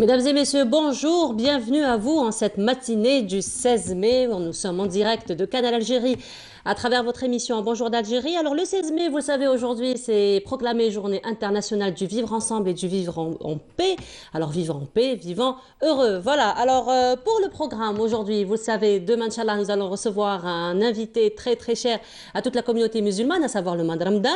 Mesdames et messieurs, bonjour, bienvenue à vous en cette matinée du 16 mai. Nous sommes en direct de Canal Algérie à travers votre émission Bonjour d'Algérie. Alors le 16 mai, vous le savez, aujourd'hui, c'est proclamé Journée internationale du vivre ensemble et du vivre en paix. Alors vivre en paix, vivant heureux. Voilà, alors pour le programme aujourd'hui, vous le savez, demain, Inch'Allah, nous allons recevoir un invité très très cher à toute la communauté musulmane, à savoir le mois de Ramadan.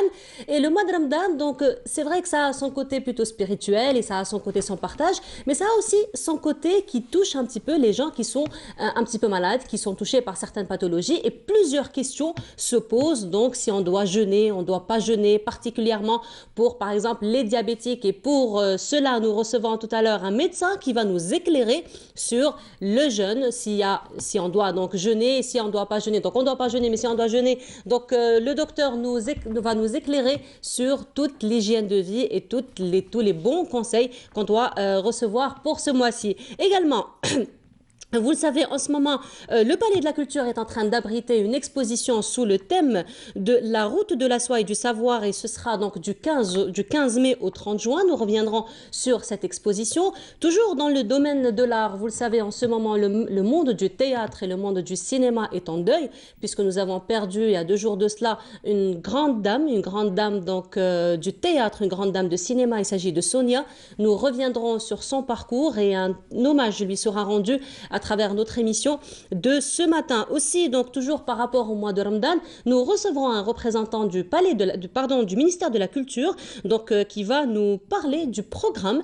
Et le mois de Ramadan, donc c'est vrai que ça a son côté plutôt spirituel et ça a son côté son partage, mais ça a aussi son côté qui touche un petit peu les gens qui sont un petit peu malades, qui sont touchés par certaines pathologies et plusieurs questions se posent. Donc si on doit jeûner, on ne doit pas jeûner, particulièrement pour par exemple les diabétiques. Et pour cela, nous recevons tout à l'heure un médecin qui va nous éclairer sur le jeûne, si on doit donc jeûner, si on ne doit pas jeûner. Donc on ne doit pas jeûner, mais si on doit jeûner, donc le docteur va nous éclairer sur toute l'hygiène de vie et tous les bons conseils qu'on doit recevoir pour ce mois-ci. Également, vous le savez, en ce moment, le Palais de la Culture est en train d'abriter une exposition sous le thème de la route de la soie et du savoir, et ce sera donc du 15 mai au 30 juin. Nous reviendrons sur cette exposition. Toujours dans le domaine de l'art, vous le savez, en ce moment, le monde du théâtre et le monde du cinéma est en deuil, puisque nous avons perdu, il y a 2 jours de cela, une grande dame donc, du théâtre, une grande dame de cinéma. Il s'agit de Sonia. Nous reviendrons sur son parcours et un hommage lui sera rendu à travers notre émission de ce matin. Aussi, donc toujours par rapport au mois de Ramadan, nous recevrons un représentant du ministère de la Culture, donc qui va nous parler du programme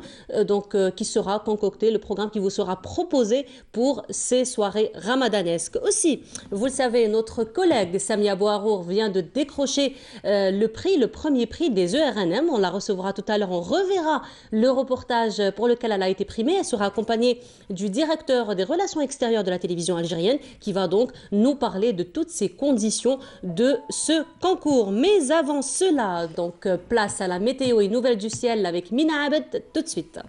qui sera concocté, le programme qui vous sera proposé pour ces soirées ramadanesques. Aussi, vous le savez, notre collègue Samia Bouarour vient de décrocher le premier prix des ERNM. On la recevra tout à l'heure. On reverra le reportage pour lequel elle a été primée. Elle sera accompagnée du directeur des relations extérieures de la télévision algérienne qui va donc nous parler de toutes ces conditions de ce concours. Mais avant cela, donc place à la météo et nouvelles du ciel avec Mina Abed tout de suite.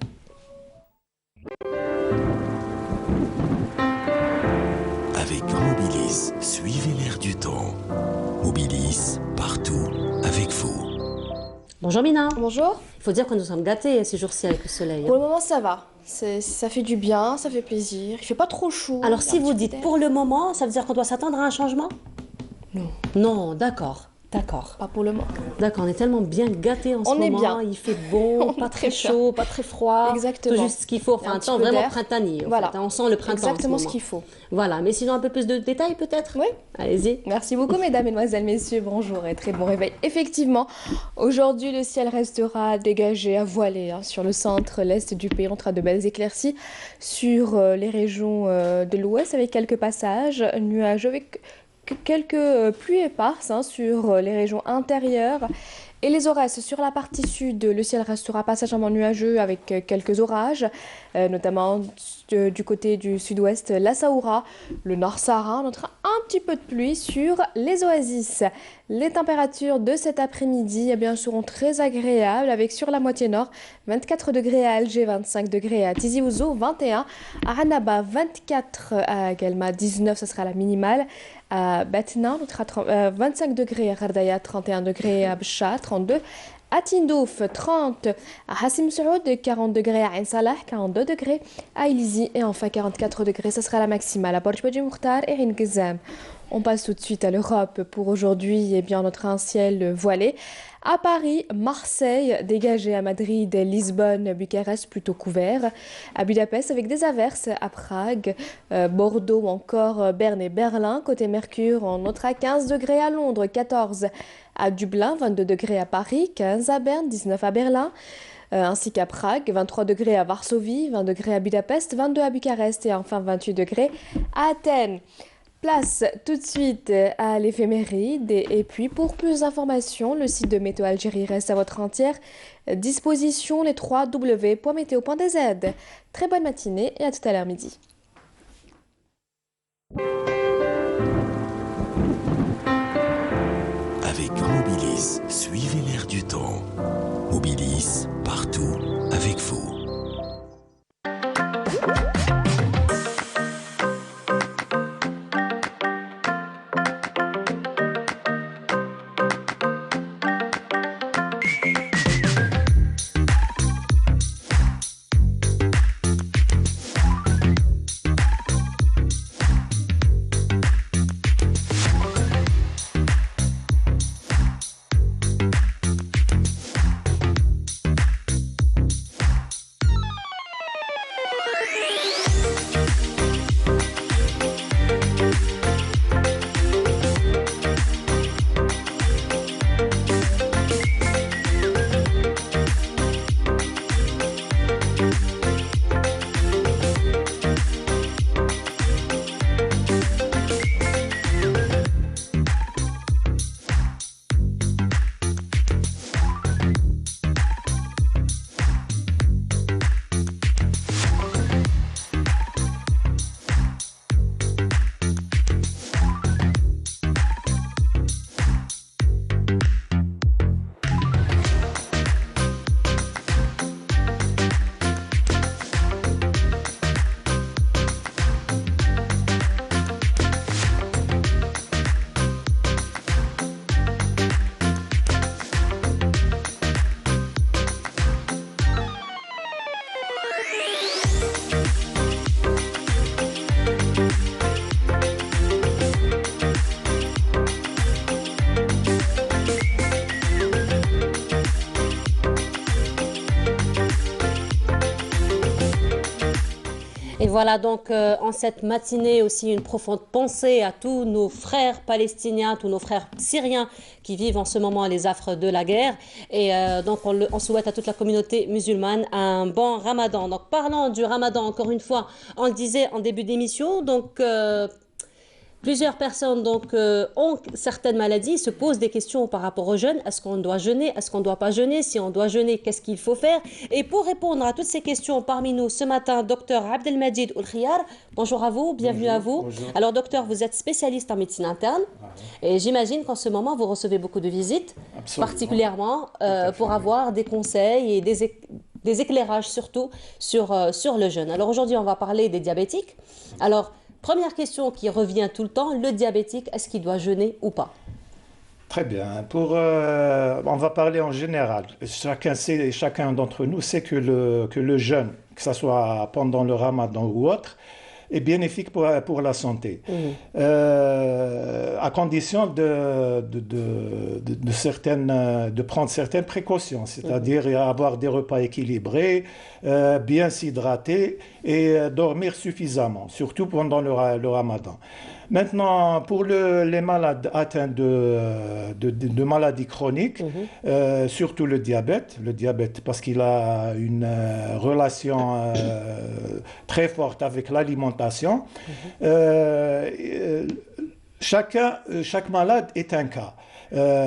Avec Mobilis, suivez l'air du temps. Mobilis, partout, avec vous. Bonjour Mina. Bonjour. Il faut dire que nous sommes gâtés ces jours-ci avec le soleil. Pour le moment, ça va. Ça fait du bien, ça fait plaisir. Il fait pas trop chaud. Alors si vous dites pour le moment, ça veut dire qu'on doit s'attendre à un changement? Non. Non, d'accord. Pas pour le moment. D'accord, on est tellement bien gâtés en ce moment. On est bien. Il fait bon, pas très chaud, pas très froid. Exactement. Tout juste ce qu'il faut. Enfin, un temps vraiment printanier. Voilà. On sent le printemps. Exactement en ce ce qu'il faut. Voilà, mais sinon un peu plus de détails peut-être? Oui. Allez-y. Merci beaucoup, mesdames, mesdemoiselles, messieurs. Bonjour et très bon réveil. Effectivement, aujourd'hui, le ciel restera dégagé à voilé sur le centre, l'est du pays. On aura de belles éclaircies sur les régions de l'ouest avec quelques passages nuageux avec quelques pluies éparses sur les régions intérieures. Et les orages sur la partie sud, le ciel restera passagèrement nuageux avec quelques orages, notamment du côté du sud-ouest, la Saoura, le Nord Sahara. On notera un petit peu de pluie sur les oasis. Les températures de cet après-midi seront très agréables avec sur la moitié nord 24 degrés à Alger, 25 degrés à Tizi Ouzou, 21 à Annaba, 24 à Guelma, 19 ce sera la minimale. À Batna, on notera 25 degrés à Gardaya, 31 degrés à Bcha, 32 à Tindouf, 30 à Hassim Saoud, 40 degrés à Ain Salah, 42 degrés à Ilizi et enfin 44 degrés, ce sera la maximale à Borj Badji Moukhtar et Ain Gizam. On passe tout de suite à l'Europe. Pour aujourd'hui, on notera un ciel voilé. À Paris, Marseille, dégagé à Madrid, Lisbonne, Bucarest, plutôt couvert. À Budapest, avec des averses. À Prague, Bordeaux ou encore Berne et Berlin. Côté Mercure, on notera 15 degrés à Londres, 14 à Dublin, 22 degrés à Paris, 15 à Berne, 19 à Berlin. Ainsi qu'à Prague, 23 degrés à Varsovie, 20 degrés à Budapest, 22 à Bucarest et enfin 28 degrés à Athènes. Place tout de suite à l'éphéméride et puis pour plus d'informations, le site de Météo Algérie reste à votre entière disposition, les www.meteo.dz. Très bonne matinée et à tout à l'heure midi. Avec Mobilis, suivez l'air du temps. Mobilis, partout, avec vous. voilà donc en cette matinée aussi une profonde pensée à tous nos frères palestiniens, tous nos frères syriens qui vivent en ce moment les affres de la guerre. Et donc on souhaite à toute la communauté musulmane un bon ramadan. Donc parlant du ramadan, encore une fois, on le disait en début d'émission, donc plusieurs personnes ont certaines maladies, se posent des questions par rapport au jeûne. Est-ce qu'on doit jeûner? Est-ce qu'on ne doit pas jeûner? Si on doit jeûner, qu'est-ce qu'il faut faire? Et pour répondre à toutes ces questions, parmi nous ce matin, docteur Abdelmajid Oulkhiyar. Bonjour à vous, bienvenue à vous. Bonjour. Alors docteur, vous êtes spécialiste en médecine interne et j'imagine qu'en ce moment vous recevez beaucoup de visites, Absolument. particulièrement fait, pour oui. avoir des conseils et des éclairages surtout sur le jeûne. Alors aujourd'hui, on va parler des diabétiques. Alors, première question qui revient tout le temps, le diabétique, est-ce qu'il doit jeûner ou pas? Très bien. On va parler en général. Chacun d'entre nous sait que le jeûne, que ce soit pendant le ramadan ou autre, est bénéfique pour la santé. À condition de prendre certaines précautions, c'est-à-dire avoir des repas équilibrés, bien s'hydrater et dormir suffisamment, surtout pendant le ramadan. Maintenant, pour les malades atteints de maladies chroniques, surtout le diabète parce qu'il a une relation très forte avec l'alimentation, chaque malade est un cas.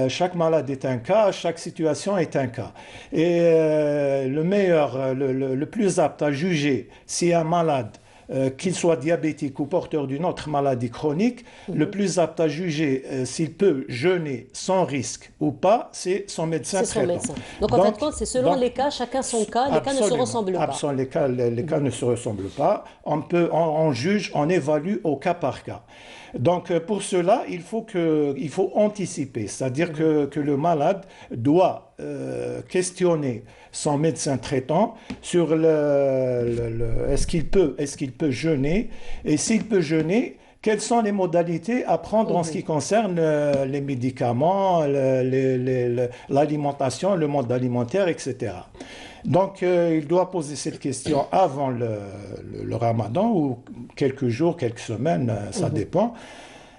Chaque malade est un cas, chaque situation est un cas. Et le plus apte à juger si un malade qu'il soit diabétique ou porteur d'une autre maladie chronique, le plus apte à juger s'il peut jeûner sans risque ou pas, c'est son médecin traitant. Donc en fin de compte, c'est selon les cas, chacun son cas, les cas ne se ressemblent pas. Absolument, les cas ne se ressemblent pas. On juge, on évalue au cas par cas. Donc pour cela, il faut anticiper, c'est-à-dire que le malade doit questionner son médecin traitant sur est-ce qu'il peut jeûner, et s'il peut jeûner, quelles sont les modalités à prendre en ce qui concerne les médicaments, l'alimentation, le mode alimentaire, etc. Donc, il doit poser cette question avant le ramadan, ou quelques jours, quelques semaines, ça dépend.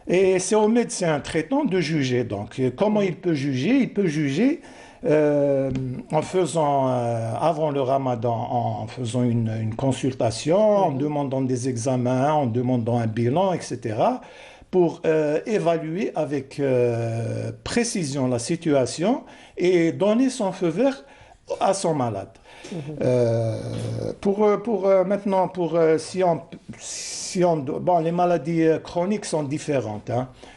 Et c'est au médecin traitant de juger. Donc, comment il peut juger? Il peut juger en faisant, avant le ramadan, en faisant une consultation, en demandant des examens, en demandant un bilan, etc., pour évaluer avec précision la situation et donner son feu vert à son malade. Maintenant, les maladies chroniques sont différentes.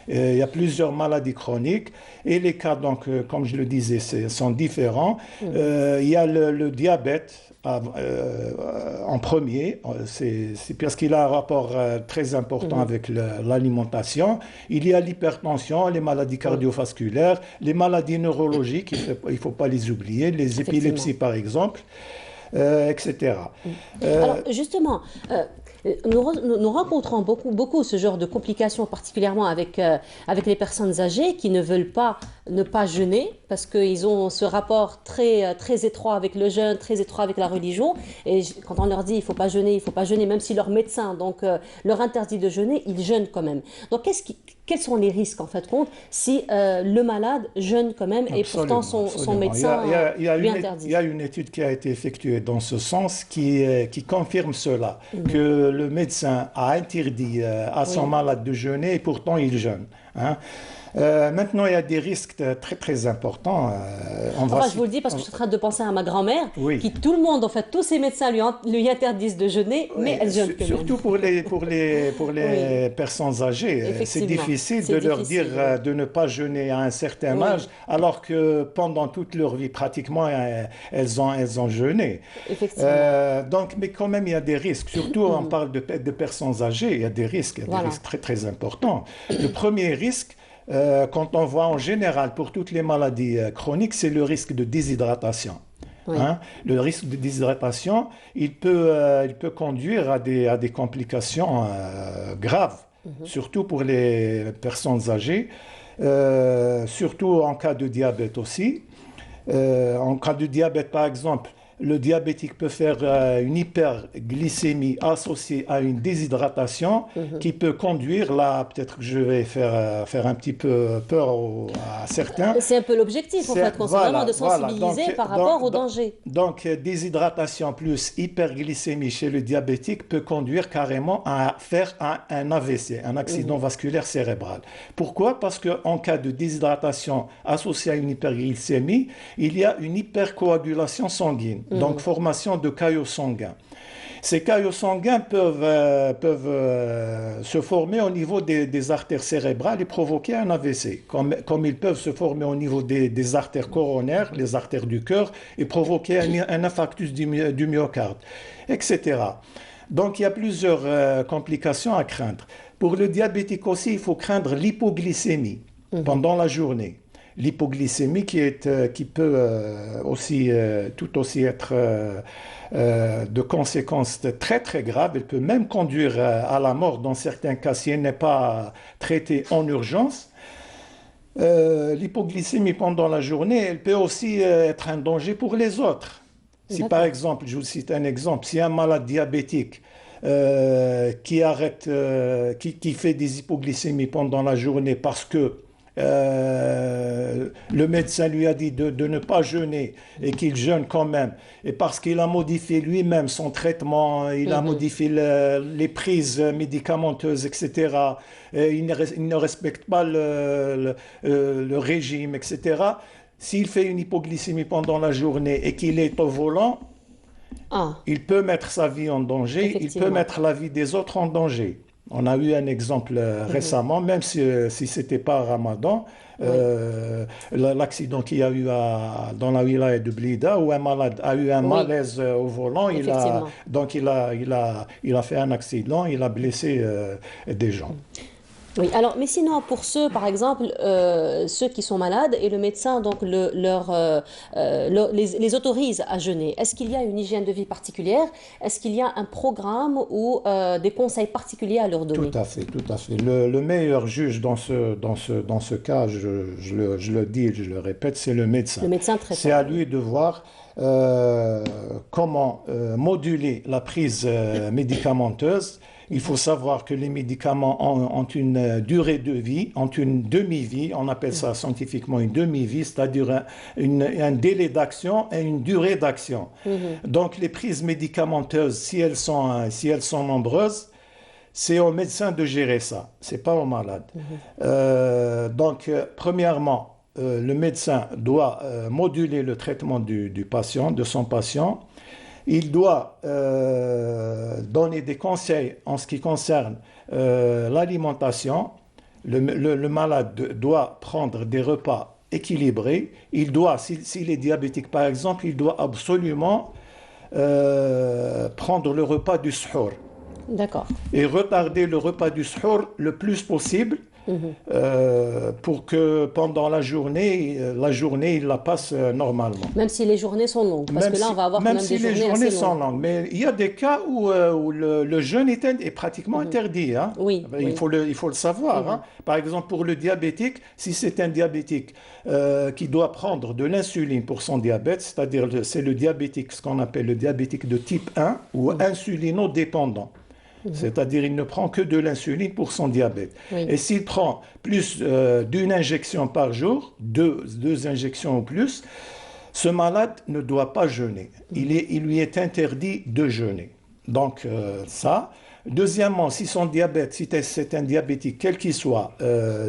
Il y a plusieurs maladies chroniques et les cas, donc, comme je le disais, sont différents. Il y a le diabète en premier, c'est parce qu'il a un rapport très important avec l'alimentation. Il y a l'hypertension, les maladies cardiovasculaires, les maladies neurologiques, il ne faut pas les oublier, les épilepsies par exemple, etc. Alors justement, nous rencontrons beaucoup ce genre de complications, particulièrement avec les personnes âgées qui ne veulent pas ne pas jeûner parce qu'ils ont ce rapport très étroit avec le jeûne, très étroit avec la religion. Et quand on leur dit il faut pas jeûner, même si leur médecin leur interdit de jeûner, ils jeûnent quand même. Donc quels sont les risques en fait compte si le malade jeûne quand même et pourtant son médecin lui interdit? Il y a une étude qui a été effectuée dans ce sens qui confirme cela, que le médecin a interdit à son malade de jeûner et pourtant il jeûne. Maintenant, il y a des risques très très importants. Je vous le dis parce que je suis en train de penser à ma grand-mère, qui tout le monde, en fait, tous ses médecins lui interdisent de jeûner, mais elle jeûne quand même. Surtout pour les personnes âgées. C'est difficile de leur dire de ne pas jeûner à un certain âge, alors que pendant toute leur vie, pratiquement, elles ont jeûné. Mais quand même, il y a des risques. Surtout, on parle de personnes âgées, il y a des risques très très importants. Le premier risque, quand on voit en général pour toutes les maladies chroniques, c'est le risque de déshydratation. Le risque de déshydratation, il peut conduire à des complications graves, surtout pour les personnes âgées, surtout en cas de diabète aussi. En cas de diabète, par exemple, le diabétique peut faire une hyperglycémie associée à une déshydratation qui peut conduire, là peut-être que je vais faire un petit peu peur à certains. C'est un peu l'objectif en fait, c'est vraiment de sensibiliser par rapport au danger. Donc déshydratation plus hyperglycémie chez le diabétique peut conduire carrément à faire un AVC, un accident vasculaire cérébral. Pourquoi? Parce qu'en cas de déshydratation associée à une hyperglycémie, il y a une hypercoagulation sanguine. Donc, formation de caillots sanguins. Ces caillots sanguins peuvent se former au niveau des artères cérébrales et provoquer un AVC, comme ils peuvent se former au niveau des artères coronaires, les artères du cœur, et provoquer un infarctus du myocarde, etc. Donc, il y a plusieurs complications à craindre. Pour le diabétique aussi, il faut craindre l'hypoglycémie pendant la journée. L'hypoglycémie qui peut tout aussi être de conséquences très très graves. Elle peut même conduire à la mort dans certains cas si elle n'est pas traitée en urgence. L'hypoglycémie pendant la journée, elle peut aussi être un danger pour les autres. Si par exemple, je vous cite un exemple, si un malade diabétique qui fait des hypoglycémies pendant la journée parce que le médecin lui a dit de ne pas jeûner et qu'il jeûne quand même, et parce qu'il a modifié lui-même son traitement, il a modifié les prises médicamenteuses, etc. Il ne respecte pas le régime, etc. S'il fait une hypoglycémie pendant la journée et qu'il est au volant, il peut mettre sa vie en danger, il peut mettre la vie des autres en danger. On a eu un exemple récemment, même si ce n'était pas Ramadan, l'accident qu'il y a eu dans la wilaya de Blida, où un malade a eu un malaise au volant, il a fait un accident, il a blessé des gens. Oui, alors, mais sinon, pour ceux, par exemple, ceux qui sont malades et le médecin donc les autorise à jeûner, est-ce qu'il y a une hygiène de vie particulière? Est-ce qu'il y a un programme ou des conseils particuliers à leur donner? Tout à fait, tout à fait. Le meilleur juge dans ce cas, je le dis, je le répète, c'est le médecin. Le médecin très C'est à lui de voir comment moduler la prise médicamenteuse. Il faut savoir que les médicaments ont une durée de vie, ont une demi-vie, on appelle ça scientifiquement une demi-vie, c'est-à-dire un délai d'action et une durée d'action. Donc les prises médicamenteuses, si elles sont nombreuses, c'est au médecin de gérer ça, c'est pas au malade. Donc premièrement, le médecin doit moduler le traitement de son patient. Il doit donner des conseils en ce qui concerne l'alimentation. Le malade doit prendre des repas équilibrés. Il doit, s'il est diabétique par exemple, il doit absolument prendre le repas du suhour. D'accord. Et retarder le repas du suhour le plus possible. Pour que pendant la journée, il la passe normalement. Même si les journées sont longues, parce que là, on va avoir quand même des journées assez longues. Même si les journées sont longues. Mais il y a des cas où le jeûne est pratiquement interdit. Hein. Oui, il faut le savoir. Hein. Par exemple, pour le diabétique, si c'est un diabétique qui doit prendre de l'insuline pour son diabète, c'est-à-dire c'est le diabétique, ce qu'on appelle le diabétique de type 1 ou insulinodépendant. C'est-à-dire il ne prend que de l'insuline pour son diabète. Et s'il prend plus d'une injection par jour, deux injections ou plus, ce malade ne doit pas jeûner. Il lui est interdit de jeûner. Donc ça. Deuxièmement, si son diabète, si c'est un diabétique, quel qu'il soit,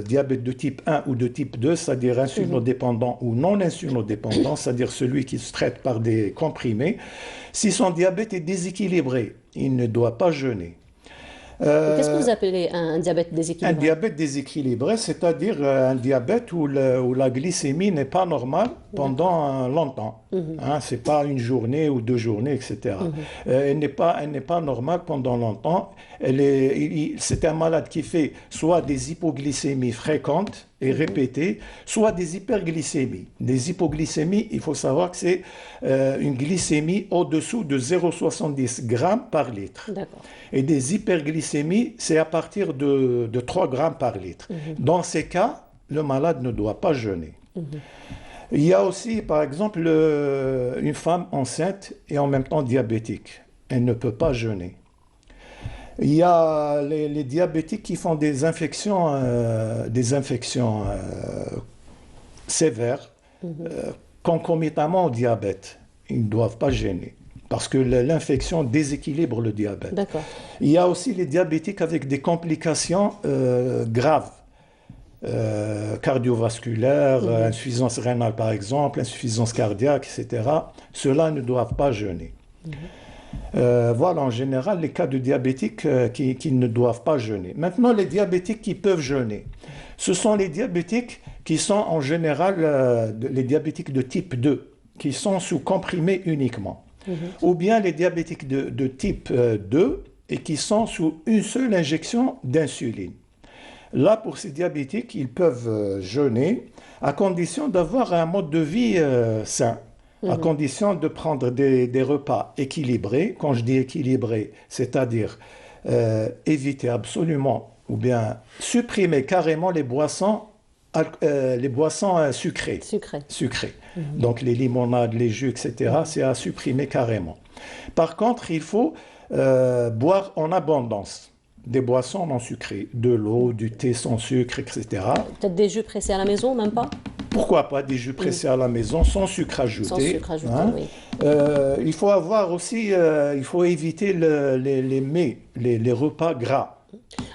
diabète de type 1 ou de type 2, c'est-à-dire insulinodépendant ou non insulinodépendant, c'est-à-dire celui qui se traite par des comprimés, si son diabète est déséquilibré, il ne doit pas jeûner. Qu'est-ce que vous appelez un diabète déséquilibré? Un diabète déséquilibré, c'est-à-dire un diabète où la glycémie n'est pas normale pendant longtemps. Hein, ce n'est pas une journée ou 2 journées, etc. Elle n'est pas normale pendant longtemps. C'est un malade qui fait soit des hypoglycémies fréquentes et répétées, soit des hyperglycémies. Des hypoglycémies, il faut savoir que c'est une glycémie au-dessous de 0,70 grammes par litre. Et des hyperglycémies, c'est à partir de 3 grammes par litre. Dans ces cas, le malade ne doit pas jeûner. Il y a aussi, par exemple, une femme enceinte et en même temps diabétique. Elle ne peut pas jeûner. Il y a les diabétiques qui font des infections sévères, concomitamment au diabète. Ils ne doivent pas jeûner parce que l'infection déséquilibre le diabète. D'accord. Il y a aussi les diabétiques avec des complications graves. Cardiovasculaires, insuffisance rénale par exemple, insuffisance cardiaque, etc. Ceux-là ne doivent pas jeûner. Voilà en général les cas de diabétiques qui ne doivent pas jeûner. Maintenant, les diabétiques qui peuvent jeûner, ce sont les diabétiques qui sont en général les diabétiques de type 2, qui sont sous comprimés uniquement. Ou bien les diabétiques de type 2 et qui sont sous une seule injection d'insuline. Là, pour ces diabétiques, ils peuvent jeûner à condition d'avoir un mode de vie sain, à condition de prendre des repas équilibrés. Quand je dis équilibrés, c'est-à-dire éviter absolument ou bien supprimer carrément les boissons sucrées. Donc les limonades, les jus, etc., c'est à supprimer carrément. Par contre, il faut boire en abondance. Des boissons non sucrées, de l'eau, du thé sans sucre, etc. Peut-être des jus pressés à la maison, même pas? Pourquoi pas des jus pressés à la maison sans sucre ajouté. Sans sucre ajouté, oui. Il faut avoir aussi, il faut éviter les mets, les repas gras.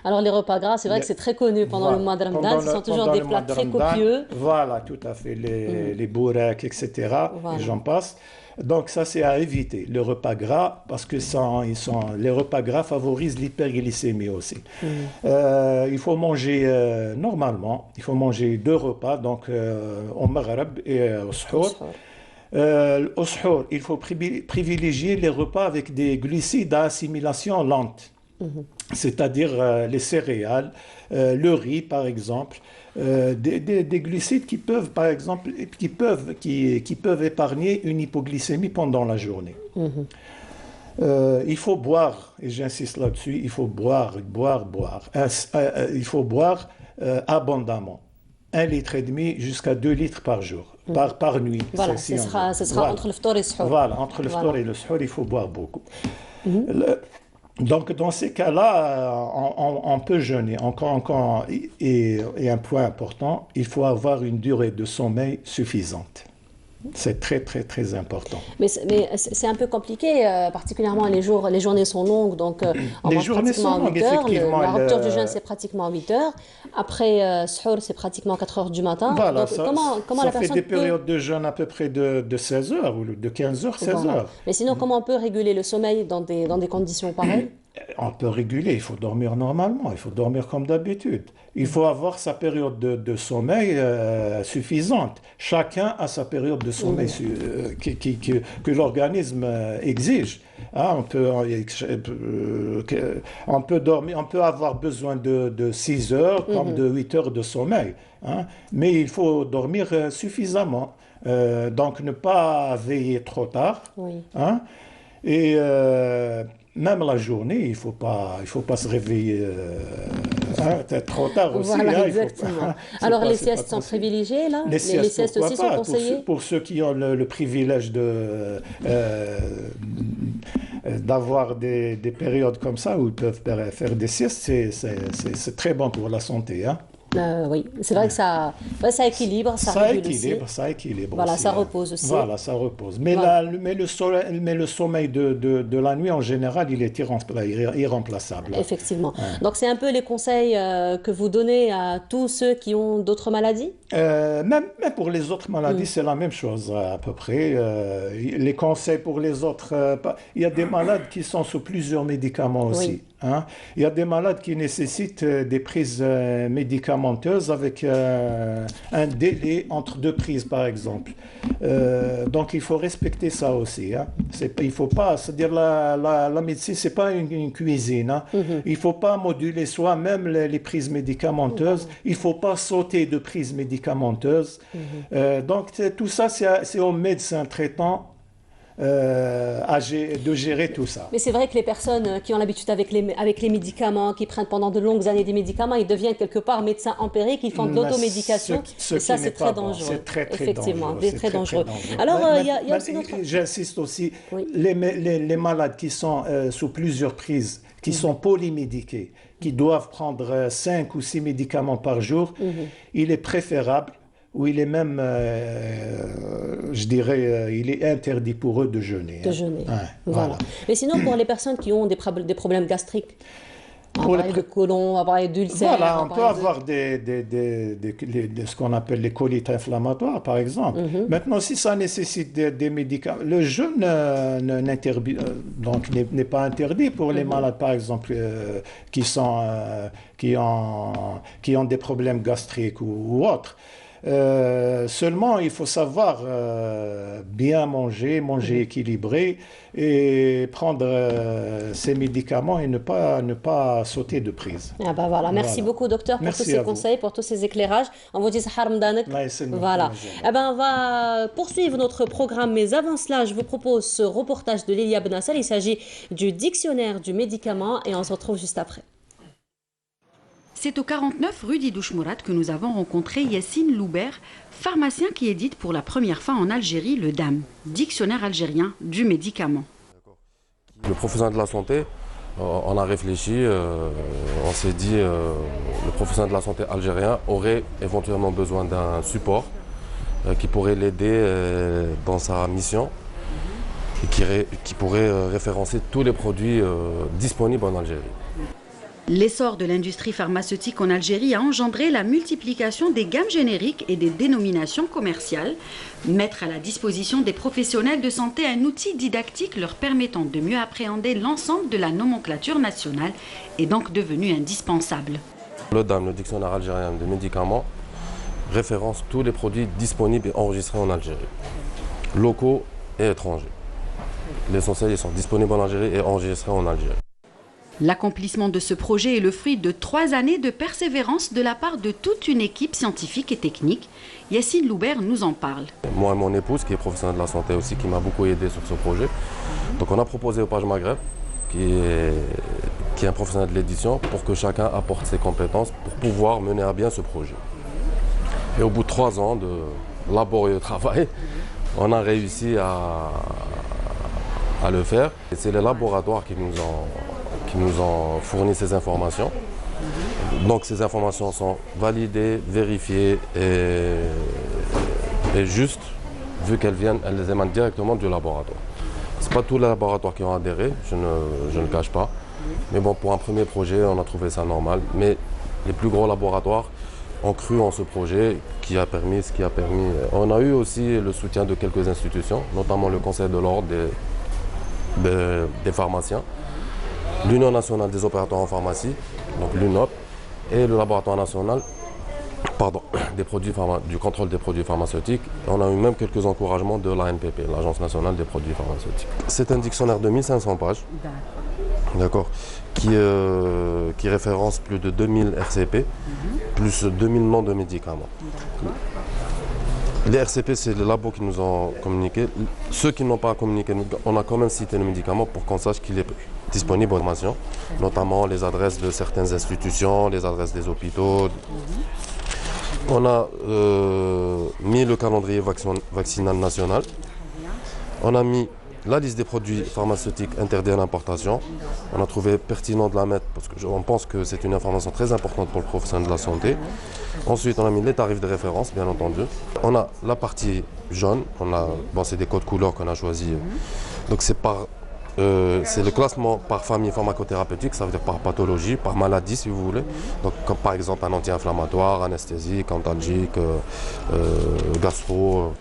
Alors les repas gras, c'est vrai que c'est très connu pendant le mois de Ramadan, ce sont toujours des plats très copieux. Voilà, tout à fait, les bourraks, etc. Voilà. Et j'en passe. Donc ça, c'est à éviter, le repas gras, parce que les repas gras favorisent l'hyperglycémie aussi. Il faut manger normalement, il faut manger 2 repas, donc au maghreb et au suhour. Au suhour, il faut privilégier les repas avec des glucides à assimilation lente. C'est-à-dire les céréales, le riz par exemple, des glucides qui peuvent par exemple qui peuvent épargner une hypoglycémie pendant la journée. Il faut boire, et j'insiste là-dessus, il faut boire. Il faut boire abondamment. 1,5 litre jusqu'à 2 litres par jour, par nuit. Voilà, ce sera voilà. Entre le ftour et le suhour. Voilà, entre le ftour et le suhour, il faut boire beaucoup. Donc, dans ces cas-là, on peut jeûner. Et un point important, il faut avoir une durée de sommeil suffisante. C'est très, très, très important. Mais c'est un peu compliqué, particulièrement les journées sont longues, donc on les mange journées pratiquement sont longues, 8 heures. effectivement. La rupture du jeûne, c'est pratiquement 8 heures. Après, suhour, c'est pratiquement 4 heures du matin. Voilà, donc, comment ça la fait personne des périodes de jeûne à peu près de 16 heures, ou de 15 heures, 16 heures. Mais sinon, comment on peut réguler le sommeil dans des conditions pareilles? On peut réguler, il faut dormir normalement, il faut dormir comme d'habitude. Il faut avoir sa période de sommeil suffisante. Chacun a sa période de sommeil que l'organisme exige. Hein, on peut dormir, on peut avoir besoin de 6 heures comme de 8 heures de sommeil. Hein, mais il faut dormir suffisamment. Donc ne pas veiller trop tard. Hein, et même la journée, il ne faut pas se réveiller trop tard aussi. Voilà, exactement. Alors, les siestes sont privilégiées, là? Les siestes aussi sont conseillées? Pour ceux qui ont le privilège d'avoir des périodes comme ça où ils peuvent faire des siestes, c'est très bon pour la santé. Hein. Oui, c'est vrai que ça équilibre, ça équilibre. Voilà, aussi, ça repose aussi. Voilà, ça repose. Mais, mais le sommeil de la nuit, en général, il est irremplaçable. Effectivement. Donc, c'est un peu les conseils que vous donnez à tous ceux qui ont d'autres maladies? Même pour les autres maladies, c'est la même chose à peu près. Les conseils pour les autres, il y a des malades qui sont sous plusieurs médicaments aussi. Oui. Hein. Il y a des malades qui nécessitent des prises médicamenteuses avec un délai entre 2 prises, par exemple. Donc, il faut respecter ça aussi. Hein. Il faut pas, c'est-à-dire la médecine, c'est pas une cuisine. Hein. Il faut pas moduler soi-même les prises médicamenteuses. Il faut pas sauter de prises médicamenteuses. Donc, tout ça, c'est au médecin traitant de gérer tout ça. Mais c'est vrai que les personnes qui ont l'habitude avec les médicaments, qui prennent pendant de longues années des médicaments, ils deviennent quelque part médecins empiriques, ils font de l'automédication. Et ça, c'est très dangereux. C'est très, très effectivement, dangereux. Très dangereux. Alors, il y a aussi j'insiste aussi, oui. les malades qui sont sous plusieurs prises, qui sont polymédiqués, qui doivent prendre 5 ou 6 médicaments par jour, il est préférable, ou il est même, je dirais, il est interdit pour eux de jeûner. De jeûner, voilà. Mais sinon, pour les personnes qui ont des problèmes gastriques, on va parler de côlon, on va parler d'ulcères. Voilà, on peut avoir ce qu'on appelle les colites inflammatoires, par exemple. Maintenant, si ça nécessite des médicaments, le jeûne n'est pas interdit pour les malades, par exemple, qui ont des problèmes gastriques ou autres. Seulement, il faut savoir bien manger équilibré et prendre ces médicaments et ne pas sauter de prise. Ah bah voilà. Merci beaucoup, docteur, pour tous ces conseils, pour tous ces éclairages. On vous dit Sahar Mdanek. Voilà. Eh ben, on va poursuivre notre programme, mais avant cela, je vous propose ce reportage de Lilia Benassal. Il s'agit du dictionnaire du médicament et on se retrouve juste après. C'est au 49 rue d'Idouche Mourad que nous avons rencontré Yassine Loubert, pharmacien qui édite pour la première fois en Algérie le DAM, dictionnaire algérien du médicament. Le professionnel de la santé, on a réfléchi, on s'est dit le professionnel de la santé algérien aurait éventuellement besoin d'un support qui pourrait l'aider dans sa mission et qui pourrait référencer tous les produits disponibles en Algérie. L'essor de l'industrie pharmaceutique en Algérie a engendré la multiplication des gammes génériques et des dénominations commerciales. Mettre à la disposition des professionnels de santé un outil didactique leur permettant de mieux appréhender l'ensemble de la nomenclature nationale est donc devenu indispensable. Le DAM, le dictionnaire algérien des médicaments, référence tous les produits disponibles et enregistrés en Algérie, locaux et étrangers. L'essentiel, ils sont disponibles en Algérie et enregistrés en Algérie. L'accomplissement de ce projet est le fruit de 3 années de persévérance de la part de toute une équipe scientifique et technique. Yassine Loubert nous en parle. Moi et mon épouse, qui est professionnelle de la santé aussi, qui m'a beaucoup aidé sur ce projet. Donc on a proposé au Page Maghreb, qui est un professionnel de l'édition, pour que chacun apporte ses compétences pour pouvoir mener à bien ce projet. Et au bout de 3 ans de laborieux travail, on a réussi à le faire. Et c'est les laboratoires qui nous ont fourni ces informations. Donc ces informations sont validées, vérifiées et justes, vu elles émanent directement du laboratoire. Ce n'est pas tous les laboratoires qui ont adhéré, je ne le cache pas. Mais bon, pour un premier projet, on a trouvé ça normal. Mais les plus gros laboratoires ont cru en ce projet ce qui a permis. On a eu aussi le soutien de quelques institutions, notamment le Conseil de l'ordre des pharmaciens, l'Union nationale des opérateurs en pharmacie, donc l'UNOP, et le laboratoire national du contrôle des produits pharmaceutiques. On a eu même quelques encouragements de l'ANPP, l'Agence nationale des produits pharmaceutiques. C'est un dictionnaire de 1500 pages, d'accord, qui référence plus de 2000 RCP, plus 2000 noms de médicaments. Les RCP, c'est les labos qui nous ont communiqué. Ceux qui n'ont pas communiqué, on a quand même cité le médicament pour qu'on sache qu'il est disponible en formation, notamment les adresses de certaines institutions, les adresses des hôpitaux. On a mis le calendrier vaccinal national. On a mis la liste des produits pharmaceutiques interdits à l'importation. On a trouvé pertinent de la mettre parce qu'on pense que c'est une information très importante pour le professionnel de la santé. Ensuite, on a mis les tarifs de référence, bien entendu. On a la partie jaune, c'est des codes couleurs qu'on a choisis. Donc c'est le classement par famille pharmacothérapeutique, ça veut dire par pathologie, par maladie si vous voulez. Donc comme par exemple un anti-inflammatoire, anesthésique, antalgique, gastro.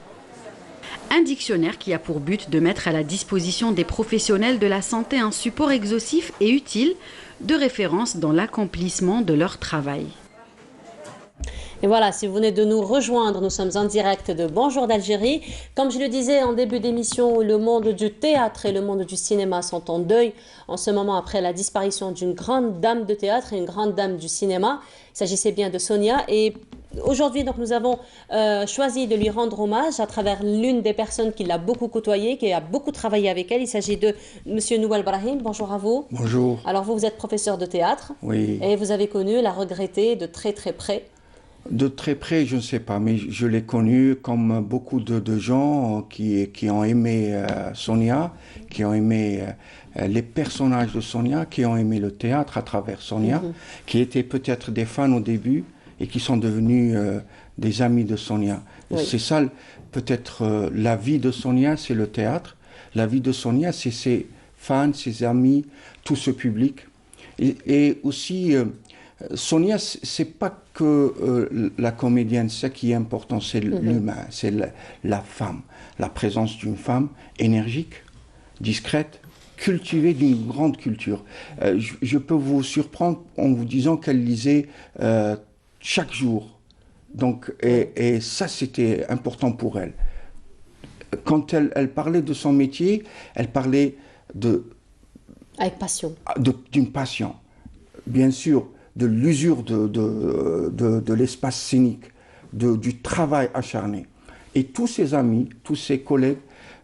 Un dictionnaire qui a pour but de mettre à la disposition des professionnels de la santé un support exhaustif et utile de référence dans l'accomplissement de leur travail. Et voilà, si vous venez de nous rejoindre, nous sommes en direct de Bonjour d'Algérie. Comme je le disais en début d'émission, le monde du théâtre et le monde du cinéma sont en deuil en ce moment après la disparition d'une grande dame de théâtre et une grande dame du cinéma. Il s'agissait bien de Sonia. Et aujourd'hui, donc, nous avons choisi de lui rendre hommage à travers l'une des personnes qui l'a beaucoup côtoyée, qui a beaucoup travaillé avec elle. Il s'agit de M. Noual Brahim. Bonjour à vous. Bonjour. Alors vous êtes professeur de théâtre. Oui. Et vous avez connu la regrettée de très très près. De très près, je ne sais pas, mais je l'ai connue comme beaucoup de gens qui ont aimé Sonia, qui ont aimé les personnages de Sonia, qui ont aimé le théâtre à travers Sonia, qui étaient peut-être des fans au début et qui sont devenus des amis de Sonia. Oui. C'est ça, peut-être la vie de Sonia, c'est le théâtre. La vie de Sonia, c'est ses fans, ses amis, tout ce public. Et aussi... Sonia, c'est pas que la comédienne, ce qui est important, c'est l'humain, c'est la femme, la présence d'une femme énergique, discrète, cultivée d'une grande culture. Je peux vous surprendre en vous disant qu'elle lisait chaque jour. Donc, et ça, c'était important pour elle. Quand elle parlait de son métier, elle parlait avec passion. D'une passion. Bien sûr, de l'usure de l'espace scénique, du travail acharné. Et tous ses amis, tous ses collègues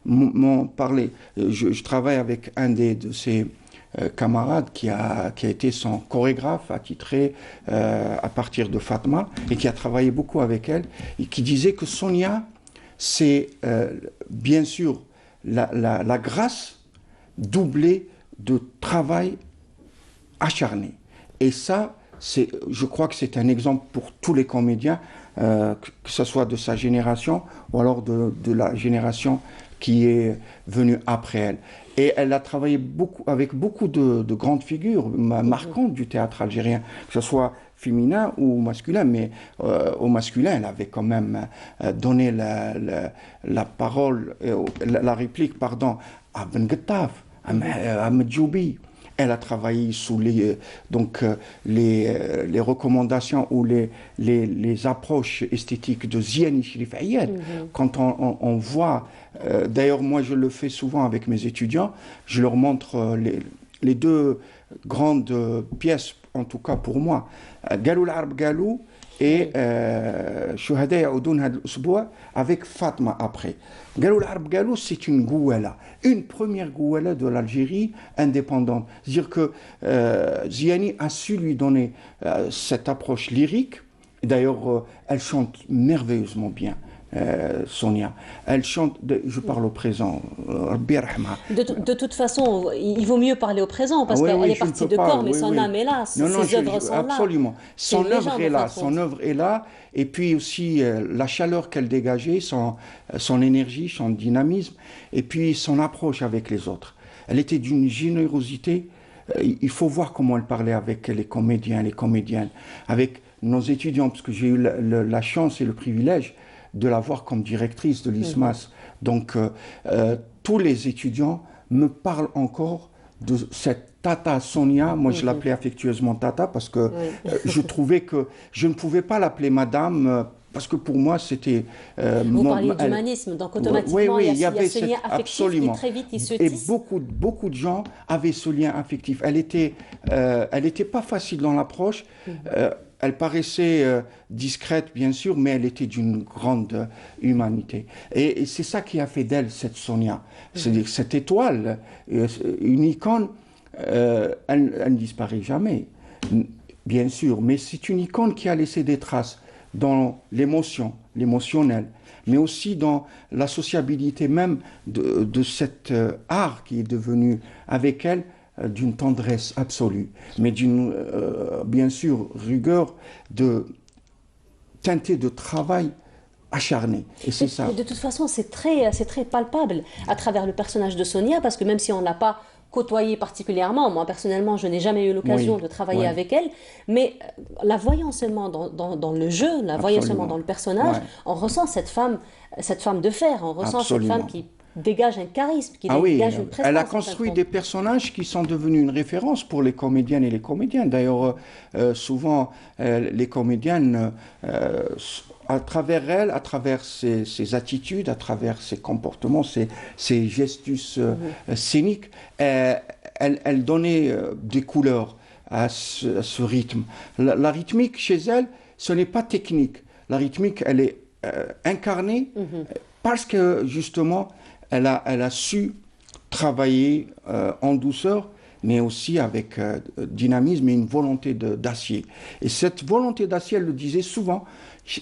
m'ont parlé. Je travaille avec un de ses camarades qui a été son chorégraphe attitré à partir de Fatma et qui a travaillé beaucoup avec elle et qui disait que Sonia, c'est bien sûr la grâce doublée de travail acharné. Et ça, je crois que c'est un exemple pour tous les comédiens, que ce soit de sa génération ou alors de la génération qui est venue après elle. Et elle a travaillé avec beaucoup de grandes figures marquantes du théâtre algérien, que ce soit féminin ou masculin, mais au masculin, elle avait quand même donné la parole, la réplique, pardon, à Ben Ghattaf, à Medjoubi. Elle a travaillé sous les recommandations ou les approches esthétiques de Ziani Cherif Ayed. Quand on voit, d'ailleurs moi je le fais souvent avec mes étudiants, je leur montre les deux grandes pièces, en tout cas pour moi, Galou l'Arab Galou et Shuhada Yaoudoun Had l'Usboua avec Fatma après. Galou l'Arab Galou, c'est une gouela, une première gouela de l'Algérie indépendante. C'est-à-dire que Ziani a su lui donner cette approche lyrique. D'ailleurs, elle chante merveilleusement bien. Sonia, elle chante, je parle au présent, de toute façon, il vaut mieux parler au présent parce qu'elle est partie de corps, mais son âme est là, ses œuvres sont là. Absolument, son œuvre est là, son œuvre est là, et puis aussi la chaleur qu'elle dégageait, son énergie, son dynamisme, et puis son approche avec les autres. Elle était d'une générosité, il faut voir comment elle parlait avec les comédiens, les comédiennes, avec nos étudiants, parce que j'ai eu la chance et le privilège de la voir comme directrice de l'ISMAS. Donc, tous les étudiants me parlent encore de cette Tata Sonia. Moi, je l'appelais affectueusement Tata parce que je trouvais que je ne pouvais pas l'appeler Madame parce que pour moi, c'était... Vous parliez d'humanisme, donc automatiquement, il y a ce lien affectif qui très vite il se tisse. Et beaucoup de gens avaient ce lien affectif. Elle était pas facile dans l'approche. Elle paraissait discrète, bien sûr, mais elle était d'une grande humanité. Et c'est ça qui a fait d'elle cette Sonia. C'est-à-dire cette étoile, une icône, elle ne disparaît jamais, bien sûr, mais c'est une icône qui a laissé des traces dans l'émotionnel, mais aussi dans la sociabilité même de cet art qui est devenu avec elle d'une tendresse absolue, mais d'une, bien sûr, rigueur teintée de travail acharné. Et c'est ça. De toute façon, c'est très palpable à travers le personnage de Sonia, parce que même si on ne l'a pas côtoyée particulièrement, moi personnellement, je n'ai jamais eu l'occasion de travailler avec elle, mais la voyant seulement dans le jeu, la voyant seulement dans le personnage, on ressent cette femme de fer, on ressent cette femme dégage un charisme, qui dégage une prestance. Elle a construit des personnages qui sont devenus une référence pour les comédiennes et les comédiens. D'ailleurs, souvent, les comédiennes, à travers elle, à travers ses attitudes, à travers ses comportements, ses gestus scéniques, elle donnait des couleurs à ce rythme. La rythmique chez elle, ce n'est pas technique. La rythmique, elle est incarnée parce que justement, elle a su travailler en douceur, mais aussi avec dynamisme et une volonté d'acier. Et cette volonté d'acier, elle le disait souvent,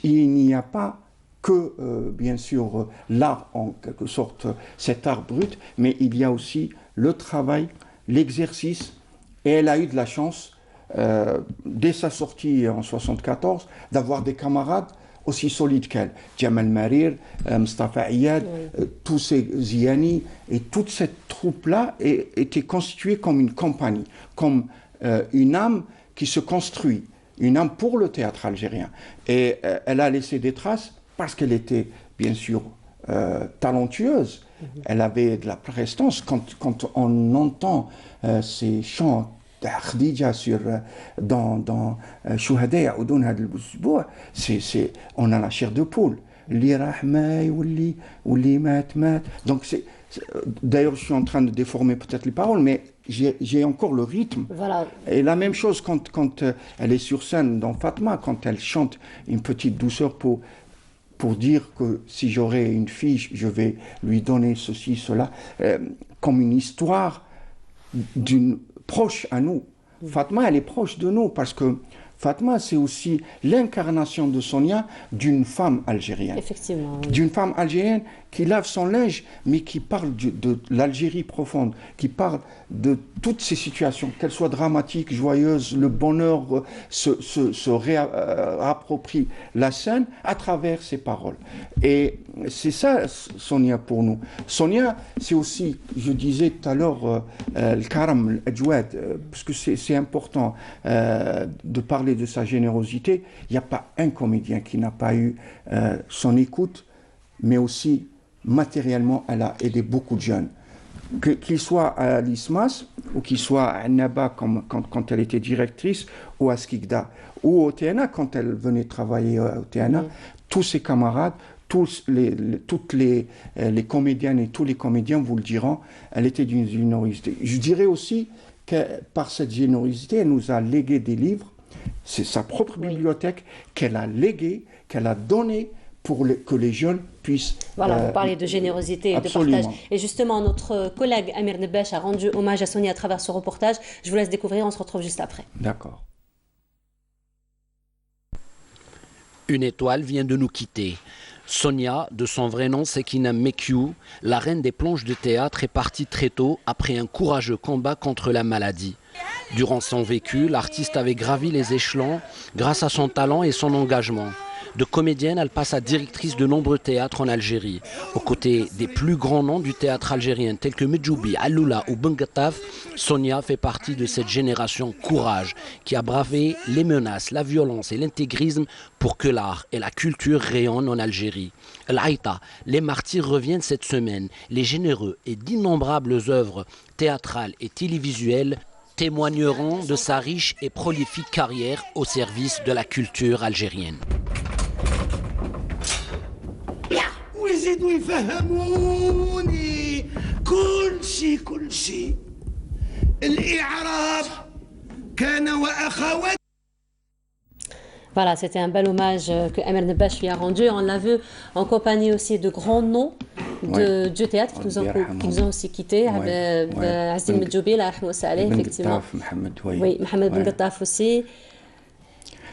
il n'y a pas que, bien sûr, l'art, en quelque sorte, cet art brut, mais il y a aussi le travail, l'exercice, et elle a eu de la chance, dès sa sortie en 1974, d'avoir des camarades aussi solides qu'elle. Jamal Marir, Mustafa Ayad, tous ces Ziani, et toute cette troupe-là était constituée comme une compagnie, comme une âme qui se construit, une âme pour le théâtre algérien. Et elle a laissé des traces parce qu'elle était, bien sûr, talentueuse. Elle avait de la prestance. Quand on entend ces chants Khadija dans Shuhada Yaoudun Had al-Usbou', on a la chair de poule. Li rahma ou li mat. Donc d'ailleurs, je suis en train de déformer peut-être les paroles, mais j'ai encore le rythme. Voilà. Et la même chose quand elle est sur scène dans Fatma, quand elle chante une petite douceur pour dire que si j'aurais une fille, je vais lui donner ceci, cela, comme une histoire d'une proche à nous. Fatma, elle est proche de nous parce que Fatma, c'est aussi l'incarnation de Sonia d'une femme algérienne. Effectivement. Oui. D'une femme algérienne qui lave son linge, mais qui parle de l'Algérie profonde, qui parle de toutes ces situations, qu'elles soient dramatiques, joyeuses, le bonheur se réapproprie la scène à travers ses paroles. Et c'est ça, Sonia, pour nous. Sonia, c'est aussi, je disais tout à l'heure, le karam, l'adjouad, parce que c'est important de parler de sa générosité. Il n'y a pas un comédien qui n'a pas eu son écoute, mais aussi matériellement, elle a aidé beaucoup de jeunes. Qu'il soit à l'ISMAS, ou qu'il soit à Naba quand elle était directrice, ou à Skikda, ou au TNA quand elle venait travailler au TNA, tous ses camarades, toutes les comédiennes et tous les comédiens vous le diront, elle était d'une générosité. Je dirais aussi que par cette générosité, elle nous a légué des livres, c'est sa propre bibliothèque qu'elle a léguée, qu'elle a donnée, pour que les jeunes puissent... Voilà, vous parlez de générosité et de partage. Et justement, notre collègue Amir Nebech a rendu hommage à Sonia à travers ce reportage. Je vous laisse découvrir, on se retrouve juste après. D'accord. Une étoile vient de nous quitter. Sonia, de son vrai nom Sekina Mekiou, la reine des planches de théâtre, est partie très tôt après un courageux combat contre la maladie. Durant son vécu, l'artiste avait gravi les échelons grâce à son talent et son engagement. De comédienne, elle passe à directrice de nombreux théâtres en Algérie. Aux côtés des plus grands noms du théâtre algérien tels que Medjoubi, Alloula ou Bengataf, Sonia fait partie de cette génération courage qui a bravé les menaces, la violence et l'intégrisme pour que l'art et la culture rayonnent en Algérie. L'Aïta, les martyrs reviennent cette semaine. Les généreux et d'innombrables œuvres théâtrales et télévisuelles témoigneront de sa riche et prolifique carrière au service de la culture algérienne. Voilà, c'était un bel hommage que Amir Nebech lui a rendu. On l'a vu en compagnie aussi de grands noms du théâtre qui nous ont aussi quittés. Azdin Medjoubi, effectivement. Oui, Mohamed Bengataf aussi.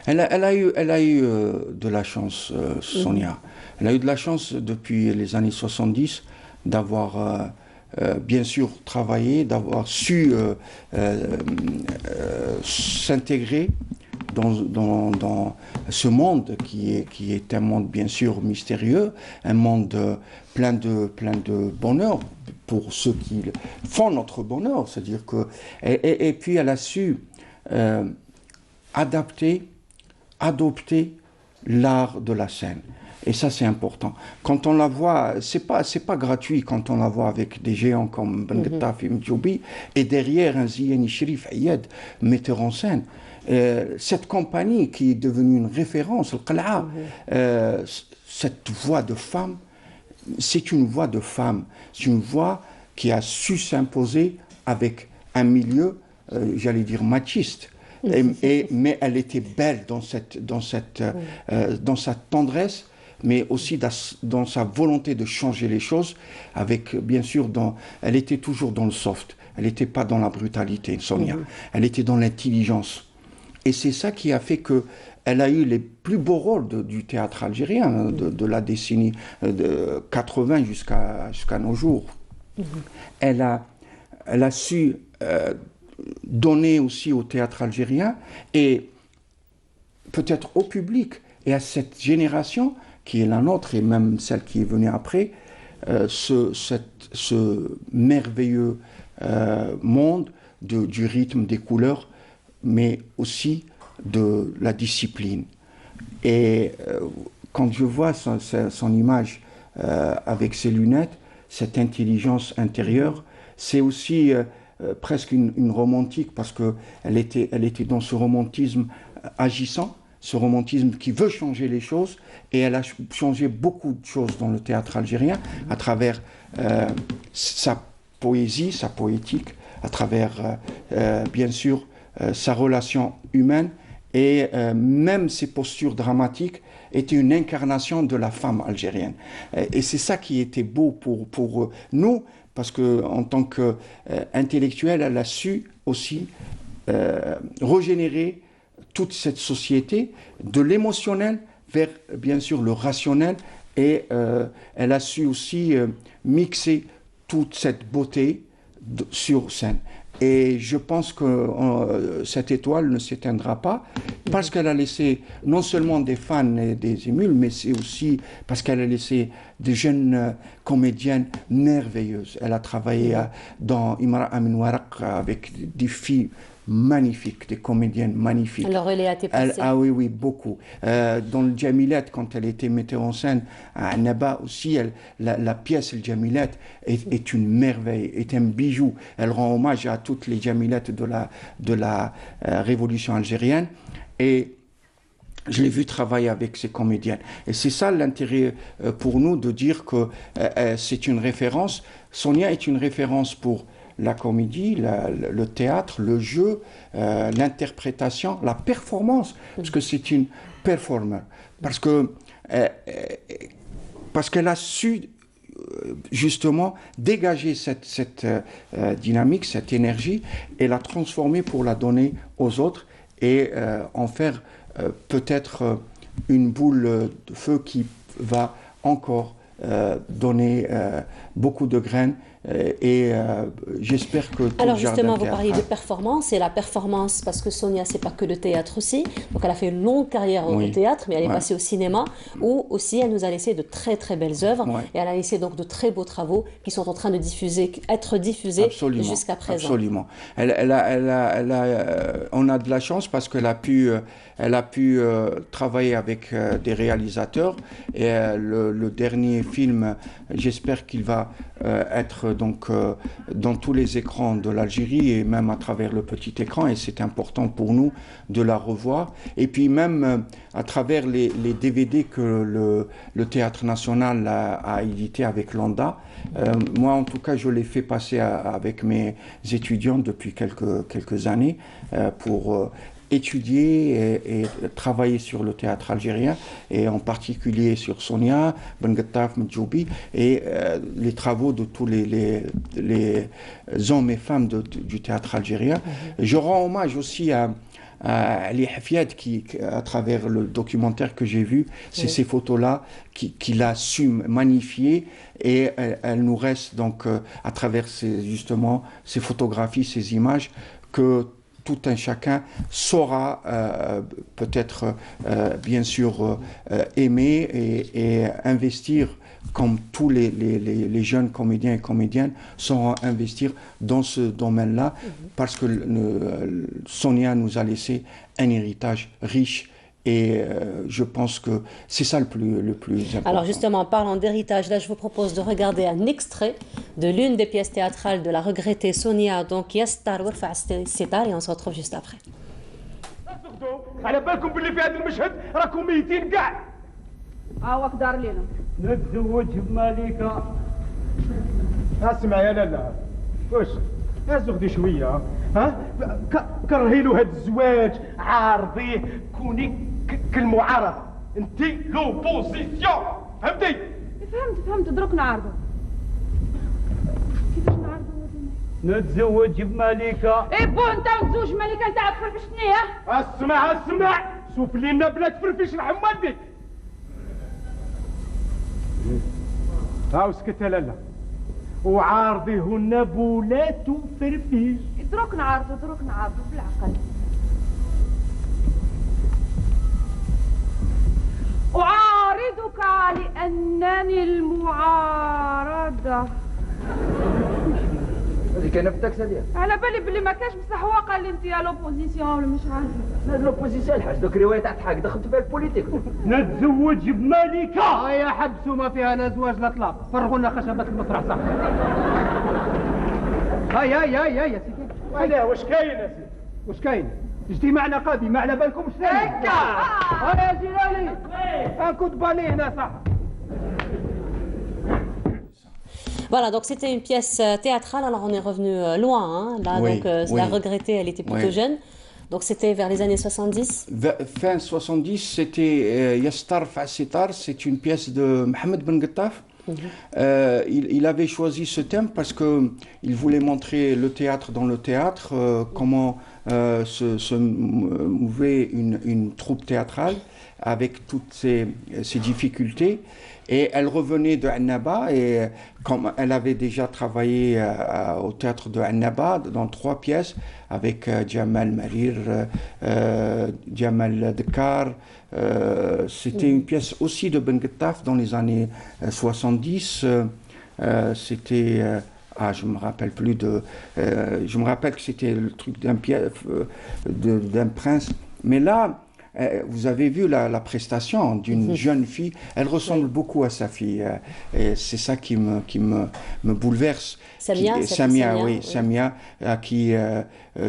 Elle a eu de la chance, Sonia. Elle a eu de la chance depuis les années 70 d'avoir bien sûr travaillé, d'avoir su s'intégrer dans ce monde qui est un monde bien sûr mystérieux, un monde plein de bonheur pour ceux qui font notre bonheur. C'est-à-dire que et puis elle a su adopter l'art de la scène. Et ça, c'est important. Quand on la voit, c'est pas gratuit quand on la voit avec des géants comme Ben Ghattaf et Mdjoubi, et derrière un Ziani Sherif Ayed, metteur en scène. Cette compagnie qui est devenue une référence, le Qala'a, cette voix de femme, c'est une voix de femme. C'est une voix qui a su s'imposer avec un milieu, j'allais dire, machiste. Mais elle était belle dans sa tendresse, mais aussi dans sa volonté de changer les choses, avec, bien sûr, elle était toujours dans le soft, elle n'était pas dans la brutalité, Sonia, elle était dans l'intelligence. Et c'est ça qui a fait qu'elle a eu les plus beaux rôles du théâtre algérien, de la décennie de 80 jusqu'à nos jours. Elle a su donner aussi au théâtre algérien et peut-être au public et à cette génération qui est la nôtre et même celle qui est venue après, ce merveilleux monde du rythme, des couleurs, mais aussi de la discipline. Et quand je vois son image avec ses lunettes, cette intelligence intérieure, c'est aussi presque une romantique, parce qu'elle était dans ce romantisme agissant, ce romantisme qui veut changer les choses, et elle a changé beaucoup de choses dans le théâtre algérien à travers sa poésie, sa poétique, à travers bien sûr sa relation humaine, et même ses postures dramatiques étaient une incarnation de la femme algérienne. Et c'est ça qui était beau pour nous, parce qu'en tant qu'intellectuelle, elle a su aussi régénérer toute cette société de l'émotionnel vers, bien sûr, le rationnel, et elle a su aussi mixer toute cette beauté sur scène. Et je pense que cette étoile ne s'éteindra pas, parce qu'elle a laissé non seulement des fans et des émules, mais c'est aussi parce qu'elle a laissé des jeunes comédiennes merveilleuses. Elle a travaillé dans Imra Amin Waraq avec des filles magnifiques, des comédiennes magnifiques. Alors elle est à tes passés. Ah oui, oui, beaucoup. Dans le Jamilet, quand elle était metteur en scène, à Naba aussi, la pièce Le Jamilet est une merveille, est un bijou. Elle rend hommage à toutes les Jamilettes de la révolution algérienne. Et je l'ai vu travailler avec ces comédiennes. Et c'est ça l'intérêt pour nous de dire que c'est une référence. Sonia est une référence pour la comédie, le théâtre, le jeu, l'interprétation, la performance, parce que c'est une performer. Parce qu'elle a su justement dégager cette dynamique, cette énergie, et la transformer pour la donner aux autres, et en faire peut-être une boule de feu qui va encore donner beaucoup de graines. Et j'espère que tout Alors justement, vous parliez de performance, et la performance, parce que Sonia, c'est pas que le théâtre aussi, donc elle a fait une longue carrière au théâtre, mais elle est passée au cinéma, où aussi elle nous a laissé de très très belles œuvres, et elle a laissé donc de très beaux travaux qui sont en train de être diffusés jusqu'à présent. Absolument. On a de la chance parce qu'elle a pu travailler avec des réalisateurs, et le dernier film, j'espère qu'il va être donc dans tous les écrans de l'Algérie, et même à travers le petit écran, et c'est important pour nous de la revoir. Et puis même à travers les DVD que le Théâtre National a édité avec Landa. Moi en tout cas je l'ai fait passer avec mes étudiants depuis quelques années pour étudier et travailler sur le théâtre algérien, et en particulier sur Sonia, Ben Ghattaf, Mdjoubi, et les travaux de tous les hommes et femmes du théâtre algérien. Je rends hommage aussi à Ali Hafiad, qui, à travers le documentaire que j'ai vu, c'est ces photos-là qu'il a su magnifier, et elles nous restent donc à travers justement ces photographies, ces images, que tout un chacun saura peut-être bien sûr aimer et investir, comme tous les jeunes comédiens et comédiennes sauront investir dans ce domaine-là, parce que Sonia nous a laissé un héritage riche Et je pense que c'est ça le plus important. Alors justement, en parlant d'héritage, là je vous propose de regarder un extrait de l'une des pièces théâtrales de la regrettée Sonia, donc Yastar Warfa Sitar, et on se retrouve juste après. على بالكم باللي في هذا المشهد راكم ميتين كاع. واك دار لينا نتزوج بملكة. اسمع يا لالا واش ازغدي شويه ها كرهي له هذا الزواج عارضيه كوني كالمعارضه انت لوبوزيسيون فهمتي؟ فهمت دروك نعارضو. كيفاش نعارضو؟ نتزوج بملكة. ايه بو انت متزوج بملكة انت عارف فرفشتني ها؟ اسمع شوف لينا بلا تفرفش الحمال بك. هاو سكت يا لالا وعارضيهن بولا تفرفش. دروك نعارضو بالعقل. أعارضك لأنني المعارضة. هذه كاينه في التاكسي ديالك. على بالي بلي ما كاش بصح هو قال لي انت يا لوبوزيسيون ولا مش عارف. هاد لوبوزيسيون الحاج دوك روايه تاع حاج دخلت فيها البوليتيك. نتزوج بملكه. هيا حبسوا ما فيها لا زواج لا طلاق، فرغوا لنا خشبات المسرح صح. هيا سيدي. هلا واش كاين يا سيدي؟ واش كاين؟ اجتماعنا قادم على بالكم واش ثاني؟ هكا. يا جلالي. كنت بالي هنا صح. Voilà, donc c'était une pièce théâtrale, alors on est revenu loin, hein, là, oui, donc la regrettée, elle était plutôt jeune, donc c'était vers les années 70. Fin 70, c'était Yastar Fasitar, c'est une pièce de Mohamed Ben Ghattaf. Il avait choisi ce thème parce qu'il voulait montrer le théâtre dans le théâtre, comment se mouvait une troupe théâtrale avec toutes ces difficultés. Et elle revenait de Annaba, et comme elle avait déjà travaillé au théâtre de Annaba dans 3 pièces avec Jamal Marir, Jamal Dekar, c'était une pièce aussi de Ben Ghattaf dans les années 70. C'était je me rappelle plus je me rappelle que c'était le truc d'un prince, mais là vous avez vu la prestation d'une jeune fille, elle ressemble beaucoup à sa fille, et c'est ça qui me bouleverse. Samia, à qui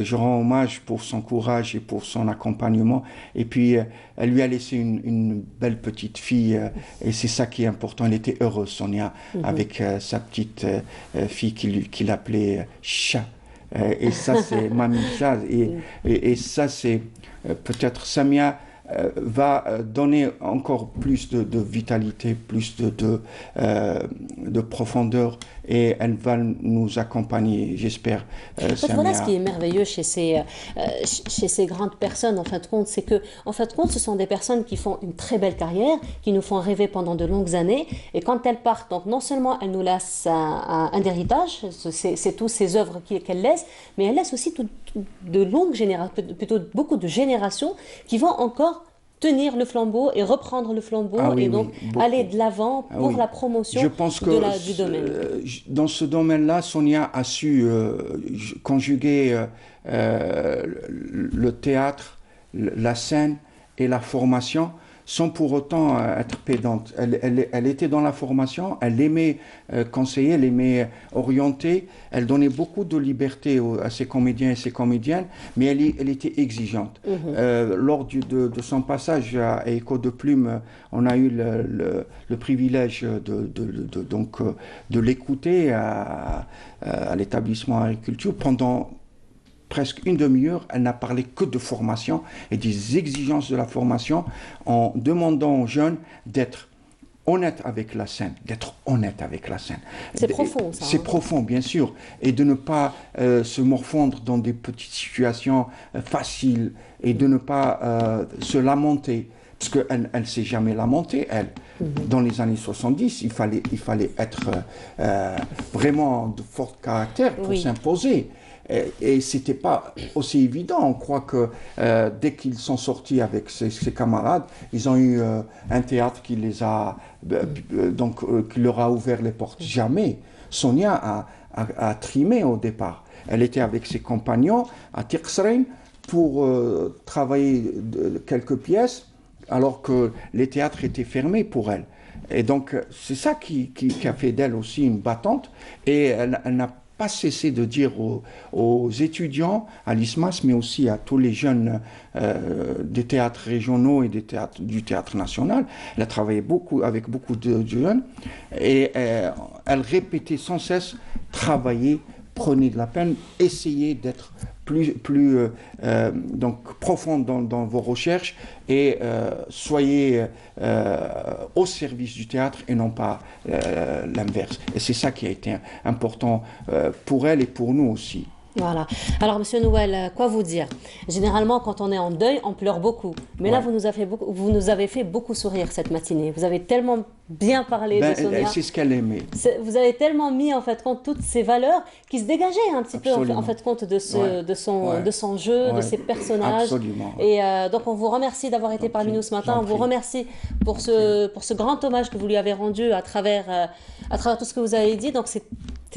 je rends hommage pour son courage et pour son accompagnement. Et puis, elle lui a laissé une belle petite fille, et c'est ça qui est important. Elle était heureuse, Sonia, avec sa petite fille qu'il appelait Chat. Et ça, c'est Mamie Chat. Et ça, c'est peut-être Samia va donner encore plus de vitalité, plus de profondeur, et elle va nous accompagner, j'espère. Voilà ce qui est merveilleux chez ces grandes personnes, en fin de compte, c'est que, en fin de compte, ce sont des personnes qui font une très belle carrière, qui nous font rêver pendant de longues années, et quand elles partent, donc non seulement elles nous laissent un héritage, c'est tous ces œuvres qu'elles laissent, mais elles laissent aussi de longues générations, plutôt beaucoup de générations qui vont encore tenir le flambeau et reprendre le flambeau, et donc aller de l'avant pour la promotion du domaine. Dans ce domaine-là, Sonia a su conjuguer le théâtre, la scène et la formation sans pour autant être pédante. Elle était dans la formation, elle aimait conseiller, elle aimait orienter, elle donnait beaucoup de liberté à ses comédiens et ses comédiennes, mais elle était exigeante. Lors de son passage à Écho de Plume, on a eu le privilège de l'écouter à l'établissement agriculture pendant presque une demi-heure. Elle n'a parlé que de formation et des exigences de la formation, en demandant aux jeunes d'être honnêtes avec la scène, C'est profond, ça. C'est profond, bien sûr, et de ne pas se morfondre dans des petites situations faciles, et de ne pas se lamenter, parce qu'elle ne s'est jamais lamentée, elle. Dans les années 70, il fallait être vraiment de fort caractère pour s'imposer. Et c'était pas aussi évident. On croit que dès qu'ils sont sortis avec ses camarades, ils ont eu un théâtre qui les a qui leur a ouvert les portes. Jamais. Sonia a trimé au départ. Elle était avec ses compagnons à Tirksrein pour travailler quelques pièces. alors que les théâtres étaient fermés pour elle. Et donc, c'est ça qui a fait d'elle aussi une battante. Et elle n'a pas cessé de dire aux étudiants à l'ISMAS, mais aussi à tous les jeunes des théâtres régionaux et du théâtre national. Elle a travaillé avec beaucoup de jeunes. Et elle répétait sans cesse, travaillez, prenez de la peine, essayez d'être plus donc profond dans vos recherches et soyez au service du théâtre et non pas l'inverse. Et c'est ça qui a été important pour elle et pour nous aussi. Voilà. Alors, Monsieur Nouel, quoi vous dire? Généralement, quand on est en deuil, on pleure beaucoup. Mais là, vous nous avez fait beaucoup sourire cette matinée. Vous avez tellement bien parlé de Sonia. C'est ce qu'elle aimait. Vous avez tellement mis, en fait, compte toutes ces valeurs qui se dégageaient un petit peu, en fait, compte de son jeu, de ses personnages. Absolument. Et donc, on vous remercie d'avoir été parmi nous ce matin. On vous remercie pour ce grand hommage que vous lui avez rendu à travers tout ce que vous avez dit. Donc, c'est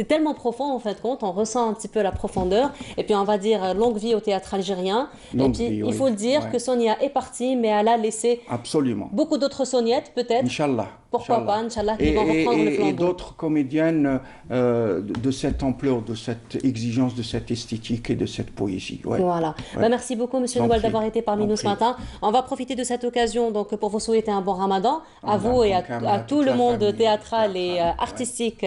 tellement profond, en fait, compte. On ressent un petit peu la profondeur. Et puis, on va dire longue vie au théâtre algérien. Et puis, il faut le dire que Sonia est partie, mais elle a laissé beaucoup d'autres Soniettes, peut-être. Inch'Allah. Pourquoi pas, Inch'Allah, qui vont reprendre le flambeau. Et d'autres comédiennes de cette ampleur, de cette exigence, de cette esthétique et de cette poésie. Ouais. Voilà. Ouais. Merci beaucoup, Monsieur Nouel, d'avoir été parmi nous ce matin. On va profiter de cette occasion donc, pour vous souhaiter un bon ramadan, à vous et à tout le monde théâtral et artistique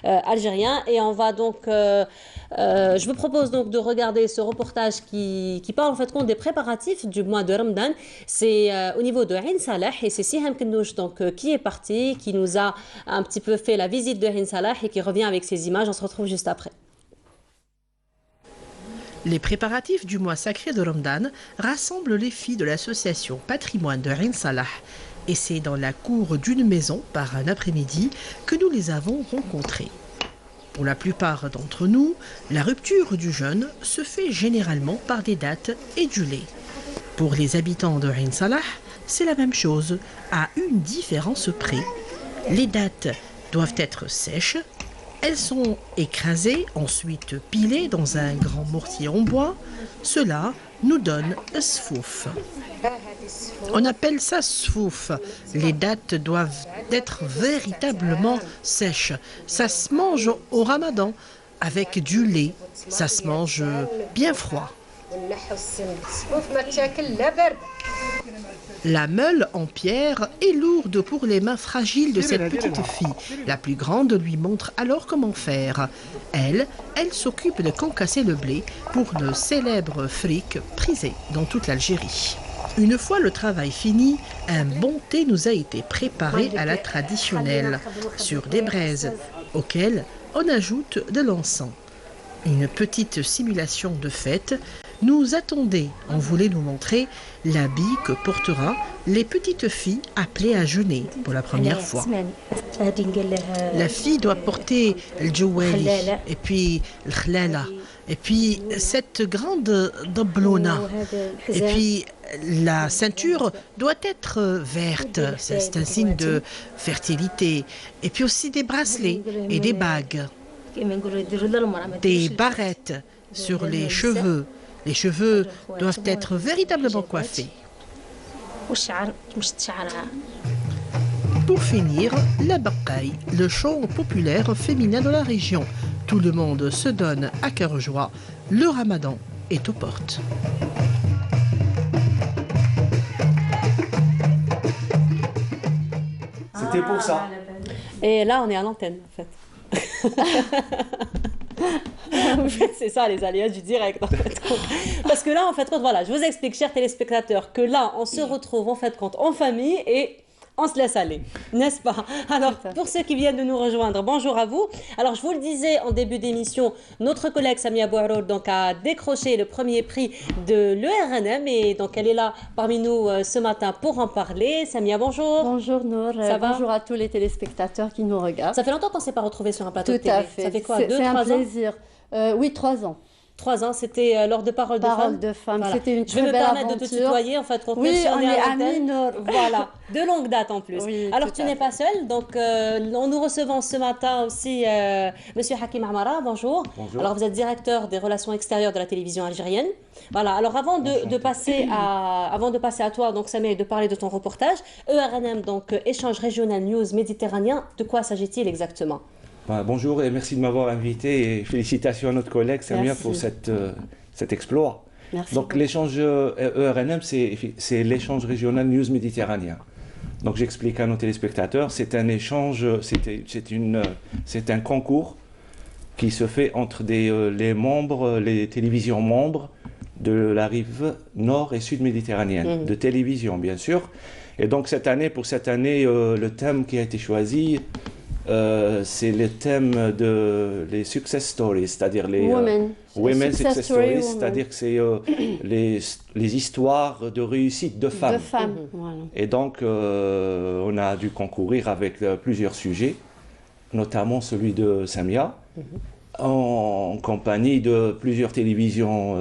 algérien. Et on va donc... je vous propose donc de regarder ce reportage qui parle en fait compte des préparatifs du mois de Ramadan. C'est au niveau de Ain Salah et c'est Siham Knouch donc qui est parti, qui nous a un petit peu fait la visite de Ain Salah et qui revient avec ses images. On se retrouve juste après. Les préparatifs du mois sacré de Ramadan rassemblent les filles de l'association Patrimoine de Ain Salah. Et c'est dans la cour d'une maison par un après-midi que nous les avons rencontrées. Pour la plupart d'entre nous, la rupture du jeûne se fait généralement par des dattes et du lait. Pour les habitants de Ain Salah, c'est la même chose, à une différence près. Les dattes doivent être sèches, elles sont écrasées, ensuite pilées dans un grand mortier en bois. Cela nous donne sfouf. On appelle ça sfouf. Les dattes doivent être véritablement sèches. Ça se mange au ramadan avec du lait. Ça se mange bien froid. La meule en pierre est lourde pour les mains fragiles de cette petite fille. La plus grande lui montre alors comment faire. Elle s'occupe de concasser le blé pour le célèbre fric prisé dans toute l'Algérie. Une fois le travail fini, un bon thé nous a été préparé à la traditionnelle, sur des braises, auxquelles on ajoute de l'encens. Une petite simulation de fête nous attendait. On voulait nous montrer l'habit que portera les petites filles appelées à jeûner pour la première fois. La fille doit porter le jawali et puis le khlala et puis cette grande doblona et puis la ceinture doit être verte, c'est un signe de fertilité, et puis aussi des bracelets et des bagues, des barrettes sur les cheveux. Les cheveux doivent être véritablement coiffés. Pour finir, la baqaï, le chant populaire féminin de la région. Tout le monde se donne à cœur joie. Le ramadan est aux portes. C'était pour ça. Et là, on est à l'antenne, en fait. C'est ça les aléas du direct en fait. Parce que là en fait voilà, je vous explique chers téléspectateurs que là on se retrouve en fait en famille et on se laisse aller, n'est-ce pas? Alors, pour ceux qui viennent de nous rejoindre, bonjour à vous. Alors, je vous le disais en début d'émission, notre collègue Samia Bouarour donc, a décroché le premier prix de l'ERNM et donc elle est là parmi nous ce matin pour en parler. Samia, bonjour. Bonjour Nour, ça va? Bonjour à tous les téléspectateurs qui nous regardent. Ça fait longtemps qu'on ne s'est pas retrouvés sur un plateau de télé. Tout à fait. Ça fait quoi, 2-3 ans? C'est un plaisir. Oui, 3 ans. 3 ans, c'était lors de Paroles de Femmes. Paroles de Femmes, Voilà. c'était une Je vais très me belle permettre de te aventure. tutoyer, en fait, pour Oui, si on est est à amis, l'antenne. Nour. Voilà, de longue date en plus. Oui, Alors, tout tu à n'es fait. pas seule, donc nous recevons ce matin aussi Monsieur Hakim Amara, bonjour. Bonjour. Alors, vous êtes directeur des relations extérieures de la télévision algérienne. Voilà, alors avant de passer à toi, donc Samia, et de parler de ton reportage, ERNM, donc Échange Régional News Méditerranéen, de quoi s'agit-il exactement? Bonjour et merci de m'avoir invité et félicitations à notre collègue Samia pour cet exploit. Merci Donc beaucoup. l'échange ERNM, c'est l'échange régional News Méditerranéen. Donc j'explique à nos téléspectateurs, c'est un échange, c'est un concours qui se fait entre les membres, les télévisions membres de la rive nord et sud méditerranéenne, de télévision bien sûr. Et donc pour cette année, le thème qui a été choisi, c'est le thème de les success stories, c'est-à-dire les women success stories, c'est-à-dire que c'est les histoires de réussite de femmes. De femmes, voilà. Et donc, on a dû concourir avec plusieurs sujets, notamment celui de Samia, en compagnie de plusieurs télévisions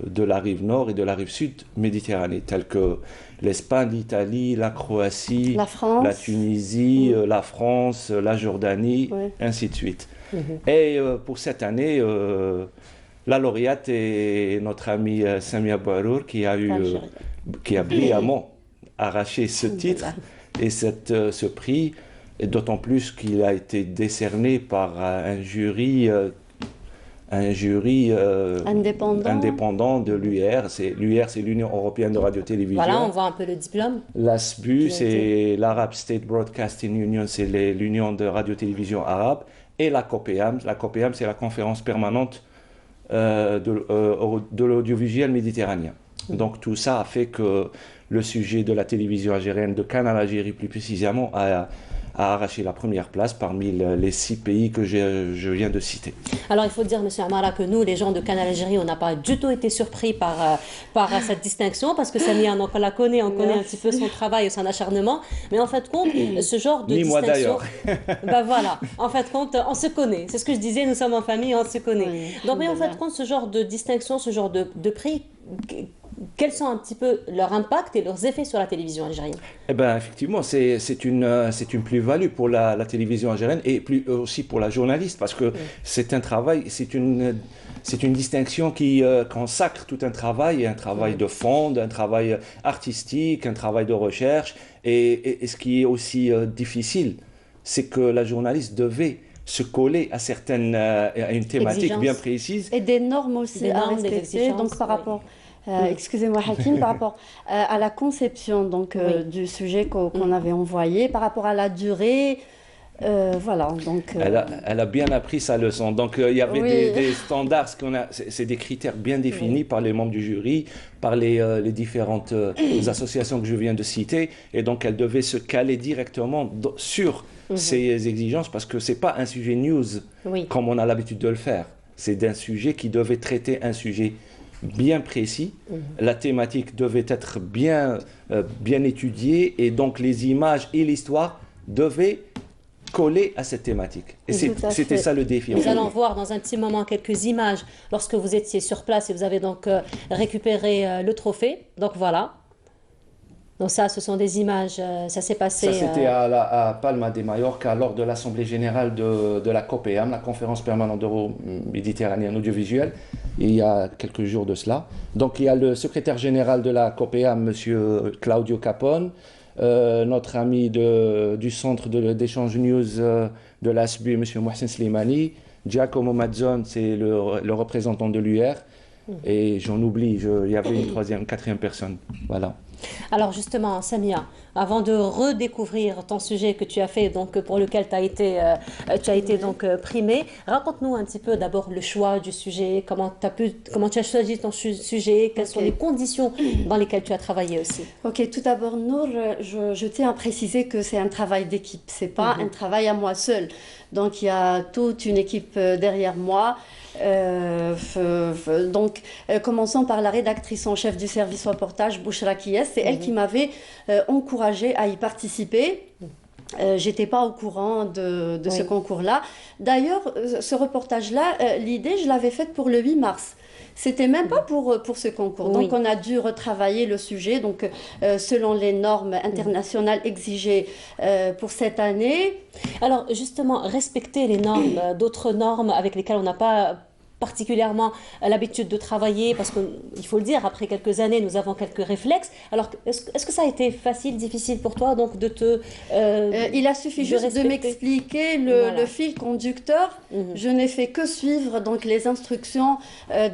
de la rive nord et de la rive sud Méditerranée, telles que l'Espagne, l'Italie, la Croatie, la Tunisie, la France, la Jordanie, ainsi de suite. Et pour cette année, la lauréate est notre amie Samia Bouarour qui a brillamment arraché ce titre et ce prix, et d'autant plus qu'il a été décerné par un jury indépendant de l'UR. L'UR, c'est l'Union Européenne de Radio-Télévision. Voilà, on voit un peu le diplôme. L'ASBU, c'est l'Arab State Broadcasting Union, c'est l'Union de Radio-Télévision arabe. Et la COPEAM, c'est la conférence permanente de l'audiovisuel méditerranéen. Donc tout ça a fait que le sujet de la télévision algérienne, de Canal Algérie plus précisément, a arraché la première place parmi les 6 pays que je viens de citer. Alors il faut dire, M. Amara, que nous, les gens de Canal Algérie, on n'a pas du tout été surpris par cette distinction, parce que Samia, on la connaît, on connaît un petit peu son travail et son acharnement, mais en fait, compte, ce genre de distinction... Ni moi d'ailleurs. Ben voilà, en fait, compte, on se connaît. C'est ce que je disais, nous sommes en famille, on se connaît. Oui. Donc, mais en fait, compte, ce genre de distinction, ce genre de prix... Quels sont un petit peu leurs impacts et leurs effets sur la télévision algérienne? Eh bien, effectivement, c'est une plus-value pour la télévision algérienne et aussi pour la journaliste, parce que c'est un travail, c'est une distinction qui consacre tout un travail de fond, un travail artistique, un travail de recherche. Et ce qui est aussi difficile, c'est que la journaliste devait se coller à une thématique bien précise. Et des normes aussi à respecter, donc par rapport... excusez-moi Hakim, par rapport à la conception donc, du sujet qu'on avait envoyé, par rapport à la durée, voilà. Donc, elle a bien appris sa leçon. Donc il y avait des standards, c'est des critères bien définis par les membres du jury, par les différentes associations que je viens de citer, et donc elle devait se caler directement sur ces exigences, parce que c'est pas un sujet news comme on a l'habitude de le faire. C'est un sujet qui devait traiter un sujet bien précis, la thématique devait être bien étudiée, et donc les images et l'histoire devaient coller à cette thématique. Et c'était ça le défi. Nous allons voir dans un petit moment quelques images lorsque vous étiez sur place et vous avez donc récupéré le trophée. Donc voilà. Donc ça, ce sont des images, ça s'est passé... Ça, c'était à Palma de Mallorca, lors de l'Assemblée Générale de la COPEAM, la Conférence Permanente Euro-Méditerranéenne Audiovisuelle, il y a quelques jours de cela. Donc il y a le secrétaire général de la COPEAM, M. Claudio Capone, notre ami du centre d'échange news de l'ASBU, M. Mohsen Slimani, Giacomo Mazzon, c'est le représentant de l'UR, et j'en oublie, il y avait une quatrième personne. Voilà. Alors justement, Samia, avant de redécouvrir ton sujet que tu as fait, donc pour lequel tu as été donc primée, raconte-nous un petit peu d'abord le choix du sujet, comment tu as choisi ton sujet, quelles sont les conditions dans lesquelles tu as travaillé aussi. Ok, tout d'abord, Nour, je tiens à préciser que c'est un travail d'équipe, c'est pas un travail à moi seule. Donc il y a toute une équipe derrière moi. Donc, commençons par la rédactrice en chef du service reportage, Bouchra Kies. C'est elle qui m'avait encouragée à y participer. J'étais pas au courant de ce concours-là. D'ailleurs, ce reportage-là, l'idée, je l'avais faite pour le 8 mars. C'était même pas pour ce concours. Donc, on a dû retravailler le sujet, donc, selon les normes internationales exigées pour cette année. Alors, justement, respecter les normes, d'autres normes avec lesquelles on n'a pas particulièrement l'habitude de travailler, parce qu'il faut le dire, après quelques années, nous avons quelques réflexes. Alors, est-ce que ça a été facile, difficile pour toi, donc, de te... il a suffi juste de m'expliquer le fil conducteur. Je n'ai fait que suivre donc, les instructions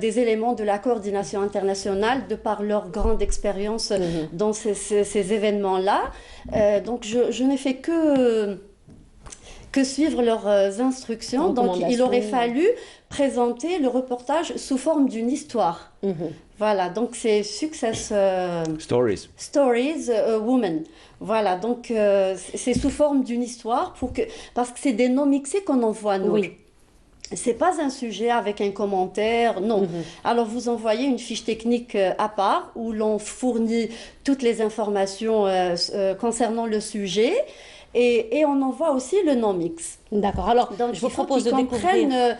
des éléments de la coordination internationale, de par leur grande expérience dans ces événements-là. Donc, je n'ai fait que suivre leurs instructions. Donc, il aurait fallu présenter le reportage sous forme d'une histoire. Voilà, donc c'est Success Stories. Women. Voilà, donc c'est sous forme d'une histoire parce que c'est des noms mixés qu'on envoie nous. Oui. C'est pas un sujet avec un commentaire, non. Alors vous envoyez une fiche technique à part où l'on fournit toutes les informations concernant le sujet. Et on envoie aussi le nom mix. D'accord. Alors, donc, je vous propose de découvrir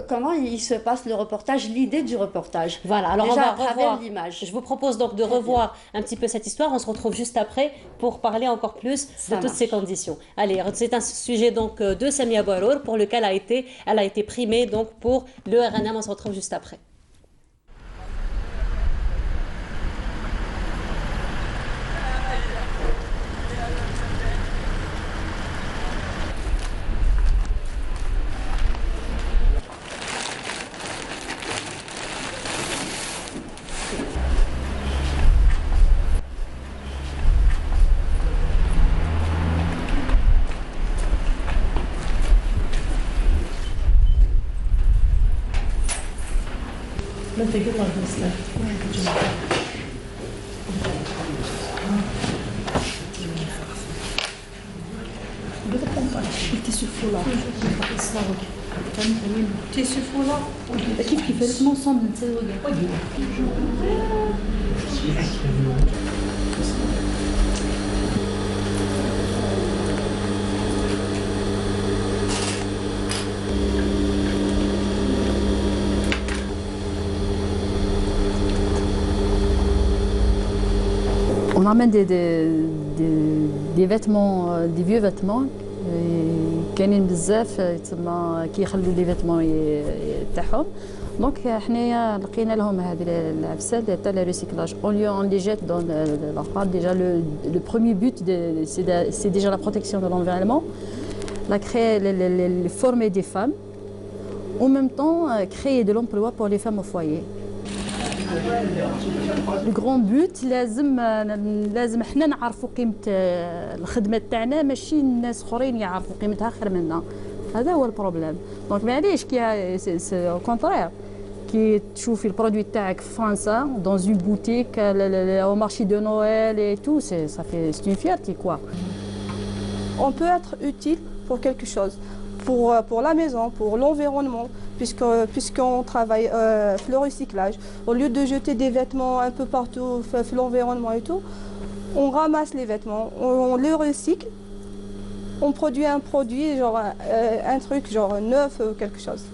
comment il se passe le reportage, l'idée du reportage. Voilà. Alors, déjà, on va à travers revoir l'image. Je vous propose donc de revoir un petit peu cette histoire. On se retrouve juste après pour parler encore plus de toutes ces conditions. Allez, c'est un sujet donc de Samia Bouarour pour lequel elle a été primée donc pour le RNM. On se retrouve juste après. On emmène des vêtements, des vieux vêtements. كاينين بزاف تما كيخلوا لي فيتمون تاعهم دونك حنايا لقينا لهم هذه العفسه تاع لي ريسيكلاج اون لي جيت دون لا déjà le premier but c'est déjà la protection de l'environnement, la créer former des femmes, en même temps créer de l'emploi pour les femmes au foyer. الجرون بوت لازم حنا نعرفوا قيمه الخدمه تاعنا، ماشي الناس اخرين يعرفوا قيمتها خير منا. هذا هو البروبليم. دونك معليش كي او كونترير كي تشوفي البرودوي تاعك في فرنسا دون اون بوتيك او مارشي دو نويل اي تو سي une fierté quoi. On peut être utile pour quelque chose, pour la maison, pour l'environnement, puisqu'on travaille le recyclage. Au lieu de jeter des vêtements un peu partout, l'environnement et tout, on ramasse les vêtements, on les recycle, on produit un produit, genre un truc genre neuf ou quelque chose.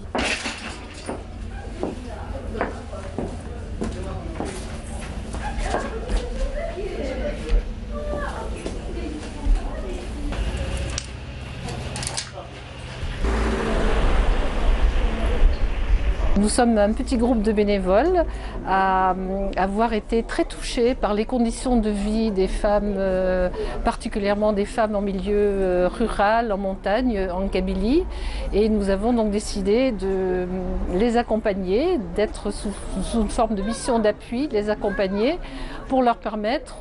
Nous sommes un petit groupe de bénévoles à avoir été très touchés par les conditions de vie des femmes, particulièrement des femmes en milieu rural, en montagne, en Kabylie. Et nous avons donc décidé de les accompagner, d'être sous une forme de mission d'appui, les accompagner pour leur permettre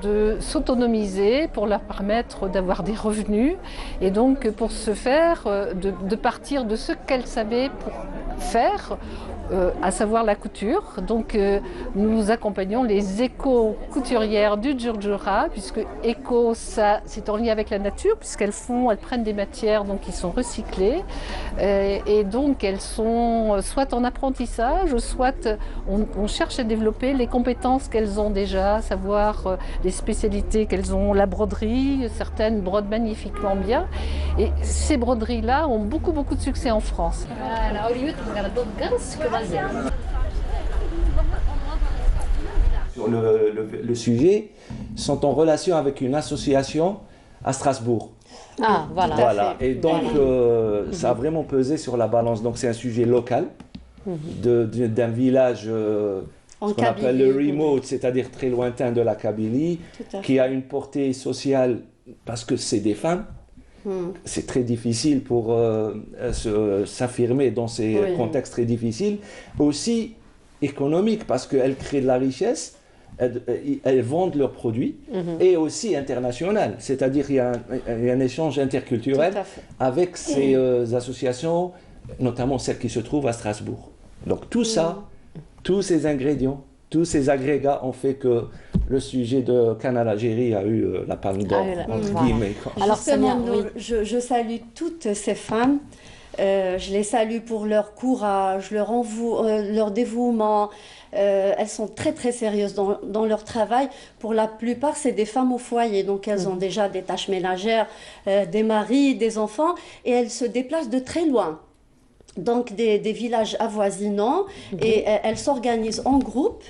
de s'autonomiser, pour leur permettre d'avoir des revenus. Et donc pour ce faire, de partir de ce qu'elles savaient pour faire, à savoir la couture. Donc nous accompagnons les éco-couturières du Djurdjura, puisque éco, ça c'est en lien avec la nature, puisqu'elles prennent des matières donc, qui sont recyclées, et donc elles sont soit en apprentissage, soit on cherche à développer les compétences qu'elles ont déjà, savoir les spécialités qu'elles ont, la broderie, certaines brodent magnifiquement bien, et ces broderies-là ont beaucoup de succès en France. Sur le sujet, sont en relation avec une association à Strasbourg. Ah, voilà. Et donc, ça a vraiment pesé sur la balance. Donc, c'est un sujet local d'un village ce qu'on appelle le remote, c'est-à-dire très lointain de la Kabylie, qui a une portée sociale parce que c'est des femmes. C'est très difficile pour s'affirmer dans ces contextes très difficiles. Aussi économique, parce qu'elles créent de la richesse, elles vendent leurs produits, et aussi international. C'est-à-dire qu'il y a un échange interculturel avec ces associations, notamment celles qui se trouvent à Strasbourg. Donc tout ça, tous ces ingrédients, tous ces agrégats ont fait que le sujet de Canal Algérie a eu la palme d'or, entre guillemets. Alors, justement, je salue toutes ces femmes. Je les salue pour leur courage, leur dévouement. Elles sont très sérieuses dans leur travail. Pour la plupart, c'est des femmes au foyer. Donc, elles ont déjà des tâches ménagères, des maris, des enfants. Et elles se déplacent de très loin. Donc des villages avoisinants, et elles s'organisent en groupe.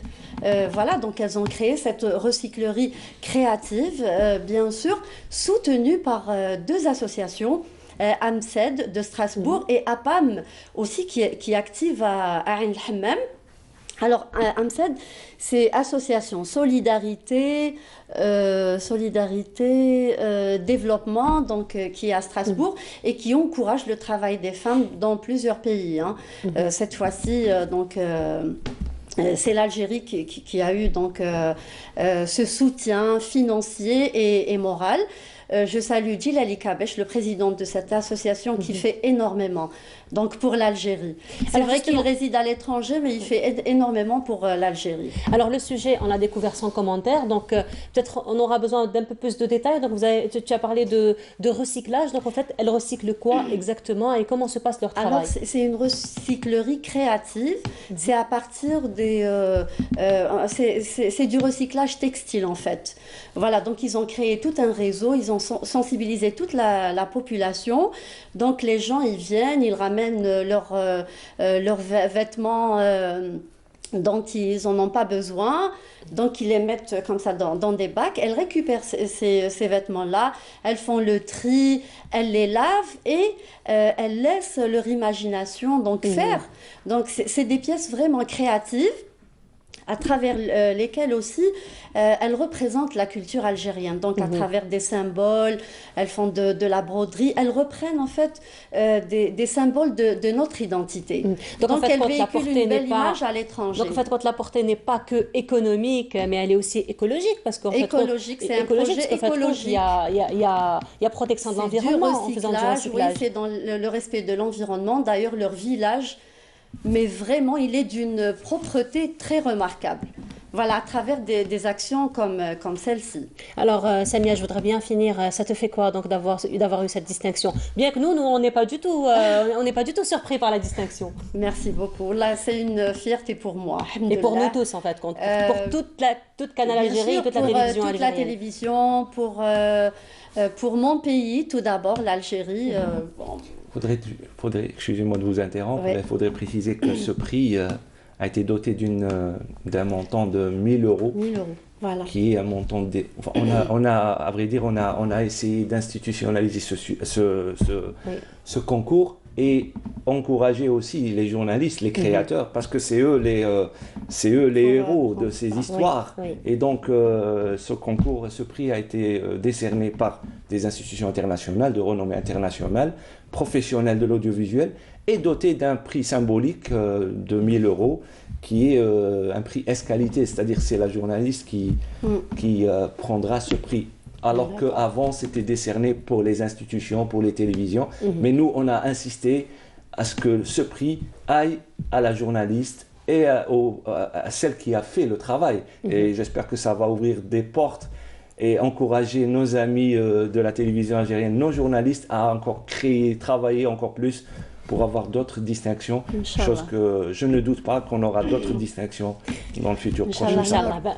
Voilà, donc elles ont créé cette recyclerie créative, bien sûr, soutenue par deux associations, AMSED de Strasbourg et APAM aussi, qui est active à Ain el-Hammam. Alors, AMSED, c'est Association Solidarité, Développement, donc, qui est à Strasbourg et qui encourage le travail des femmes dans plusieurs pays. Cette fois-ci, c'est l'Algérie qui a eu donc, ce soutien financier et moral. Je salue Djilali Kabesh, le président de cette association, qui fait énormément donc pour l'Algérie. C'est vrai qu'il réside à l'étranger, mais il fait énormément pour l'Algérie. Alors le sujet, on l'a découvert sans commentaire, donc peut-être on aura besoin d'un peu plus de détails. Donc tu as parlé de recyclage, donc en fait, elles recyclent quoi exactement et comment se passe leur travail? Alors c'est une recyclerie créative, c'est à partir des... c'est du recyclage textile en fait. Voilà, donc ils ont créé tout un réseau, ils ont sensibilisé toute la population. Donc les gens, ils viennent, ils ramènent leurs vêtements dont ils n'en ont pas besoin. Donc ils les mettent comme ça dans des bacs. Elles récupèrent ces vêtements-là, elles font le tri, elles les lavent et elles laissent leur imagination donc faire. Donc c'est des pièces vraiment créatives, à travers lesquelles aussi elles représentent la culture algérienne. Donc à travers des symboles, elles font de la broderie, elles reprennent en fait des symboles de notre identité. Donc en fait, elles véhiculent une belle image à l'étranger. Donc en fait, quand la portée n'est pas que économique, mais elle est aussi écologique, parce qu'en fait, écologique, c'est un projet écologique. Il y a protection de l'environnement en faisant du recyclage. Oui, c'est dans le respect de l'environnement. D'ailleurs, leur village, mais vraiment, il est d'une propreté très remarquable. Voilà, à travers des actions comme celle-ci. Alors, Samia, je voudrais bien finir. Ça te fait quoi donc d'avoir eu cette distinction? Bien que nous, on n'est pas du tout surpris par la distinction. Merci beaucoup. Là, c'est une fierté pour moi. Et pour nous tous, en fait, pour toute Canal Algérie, toute la télévision algérienne. Toute la télévision, pour mon pays, tout d'abord, l'Algérie. Faudrait, excusez-moi de vous interrompre, il faudrait préciser que ce prix a été doté d'un montant de 1 000 €. 1 000 €, voilà. Qui est un montant de... Enfin, à vrai dire, on a essayé d'institutionnaliser ce concours et encourager aussi les journalistes, les créateurs, parce que c'est eux les héros de ces histoires. Et donc, ce concours, ce prix a été décerné par des institutions internationales, de renommée internationale, professionnelles de l'audiovisuel, et doté d'un prix symbolique de 1 000 €, qui est un prix S-qualité, c'est-à-dire c'est la journaliste qui prendra ce prix. Alors qu'avant, c'était décerné pour les institutions, pour les télévisions. Mais nous, on a insisté à ce que ce prix aille à la journaliste et à celle qui a fait le travail. Et j'espère que ça va ouvrir des portes et encourager nos amis de la télévision algérienne, nos journalistes, à encore créer, travailler encore plus pour avoir d'autres distinctions, chose que je ne doute pas qu'on aura d'autres distinctions dans le futur prochain.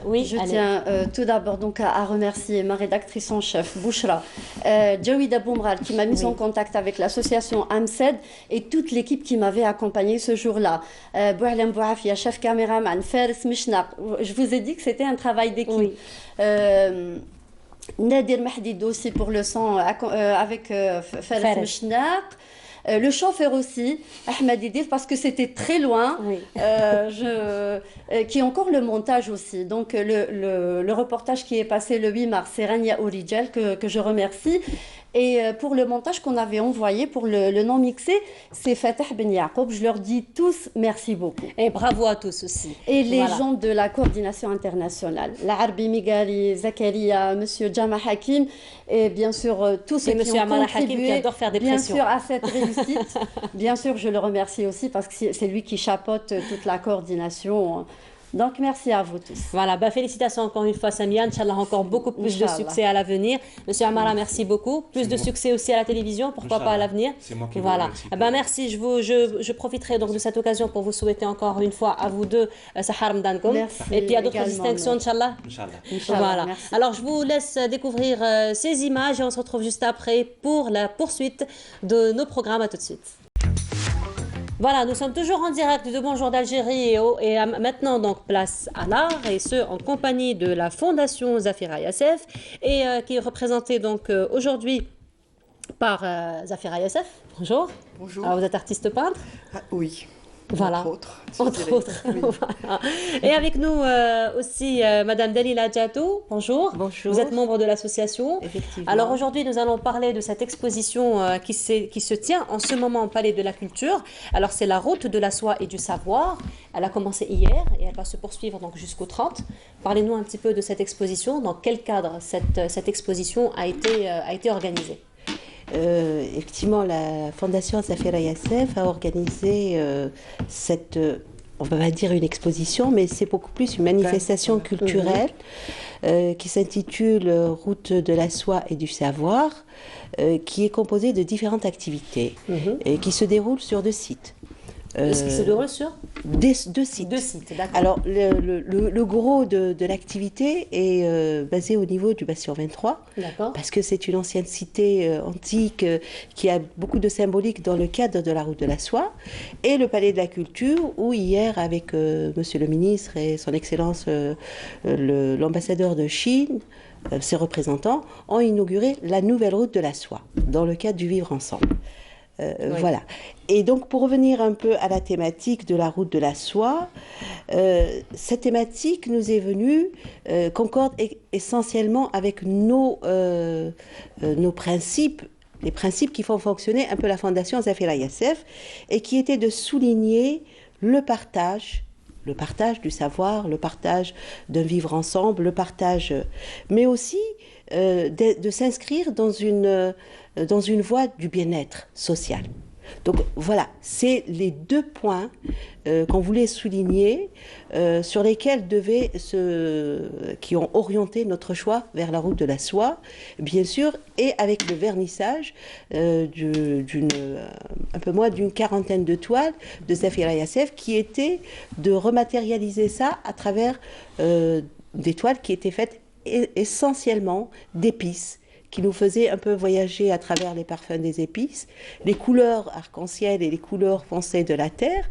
Oui, je tiens tout d'abord donc à remercier ma rédactrice en chef, Bouchra, Jawida Boumral, qui m'a mis en contact avec l'association AMSED et toute l'équipe qui m'avait accompagné ce jour-là. Boualem Bouafia, chef caméraman, Fares Mishnaq. Je vous ai dit que c'était un travail d'équipe. Nadir Mahdid aussi pour le son avec Fares Mishnaq. Le chauffeur aussi, Ahmed Idil, parce que c'était très loin, qui est encore le montage aussi. Donc le reportage qui est passé le 8 mars, c'est Rania Ouridjel que je remercie. Et pour le montage qu'on avait envoyé, pour le non mixé, c'est Fatah Ben Yacoub. Je leur dis tous merci beaucoup. Et bravo à tous aussi. Et les gens de la coordination internationale, l'Arbi Migali, Zakaria, Monsieur Jama Hakim, et bien sûr tous ceux qui ont contribué qui adore faire des bien pressions. sûr à cette réussite. Bien sûr, je le remercie aussi parce que c'est lui qui chapeaute toute la coordination. Donc, merci à vous tous. Voilà, félicitations encore une fois, Samia. Inch'Allah, encore beaucoup plus de succès à l'avenir. Monsieur Amara, merci beaucoup. Plus de succès aussi à la télévision, pourquoi pas à l'avenir. C'est moi qui vous remercie. Merci. Je profiterai donc de cette occasion pour vous souhaiter encore une fois à vous deux, Sahar Mdankoum. Et puis à d'autres distinctions, Inch'Allah. Voilà. Merci. Alors, je vous laisse découvrir ces images et on se retrouve juste après pour la poursuite de nos programmes. À tout de suite. Voilà, nous sommes toujours en direct de Bonjour d'Algérie et maintenant donc place à l'art et ce en compagnie de la Fondation Zafira Yassef et qui est représentée donc aujourd'hui par Zafira Yassef. Bonjour. Bonjour. Alors, vous êtes artiste peintre? Oui. Voilà. Entre autres. Oui. Voilà. Et avec nous aussi Madame Dalila Djatou. Bonjour. Bonjour. Vous êtes membre de l'association. Effectivement. Alors aujourd'hui, nous allons parler de cette exposition qui se tient en ce moment au Palais de la Culture. Alors c'est la route de la soie et du savoir. Elle a commencé hier et elle va se poursuivre donc jusqu'au 30. Parlez-nous un petit peu de cette exposition. Dans quel cadre cette exposition a été organisée? Effectivement, la Fondation Zafira Yassef a organisé cette, on va pas dire une exposition, mais c'est beaucoup plus une manifestation culturelle qui s'intitule Route de la soie et du savoir, qui est composée de différentes activités et qui se déroulent sur 2 sites. Est-ce qu'il se déroule sur deux sites. 2 sites, d'accord. Alors, le gros de l'activité est basé au niveau du Bastion 23, parce que c'est une ancienne cité antique qui a beaucoup de symbolique dans le cadre de la route de la soie, et le Palais de la Culture, où hier, avec Monsieur le ministre et son Excellence l'ambassadeur de Chine, ses représentants, ont inauguré la nouvelle route de la soie, dans le cadre du Vivre Ensemble. Voilà. Et donc, pour revenir un peu à la thématique de la route de la soie, cette thématique nous est venue, concorde essentiellement avec nos principes, les principes qui font fonctionner un peu la Fondation Zafira Yassef, et qui étaient de souligner le partage du savoir, le partage d'un vivre ensemble, le partage, mais aussi de s'inscrire dans une voie du bien-être social. Donc voilà, c'est les 2 points qu'on voulait souligner, sur lesquels qui ont orienté notre choix vers la route de la soie, bien sûr, et avec le vernissage un peu moins d'une 40aine de toiles de Zafira Yassef, qui était de rematérialiser ça à travers des toiles qui étaient faites essentiellement d'épices, qui nous faisait un peu voyager à travers les parfums des épices, les couleurs arc-en-ciel et les couleurs foncées de la terre,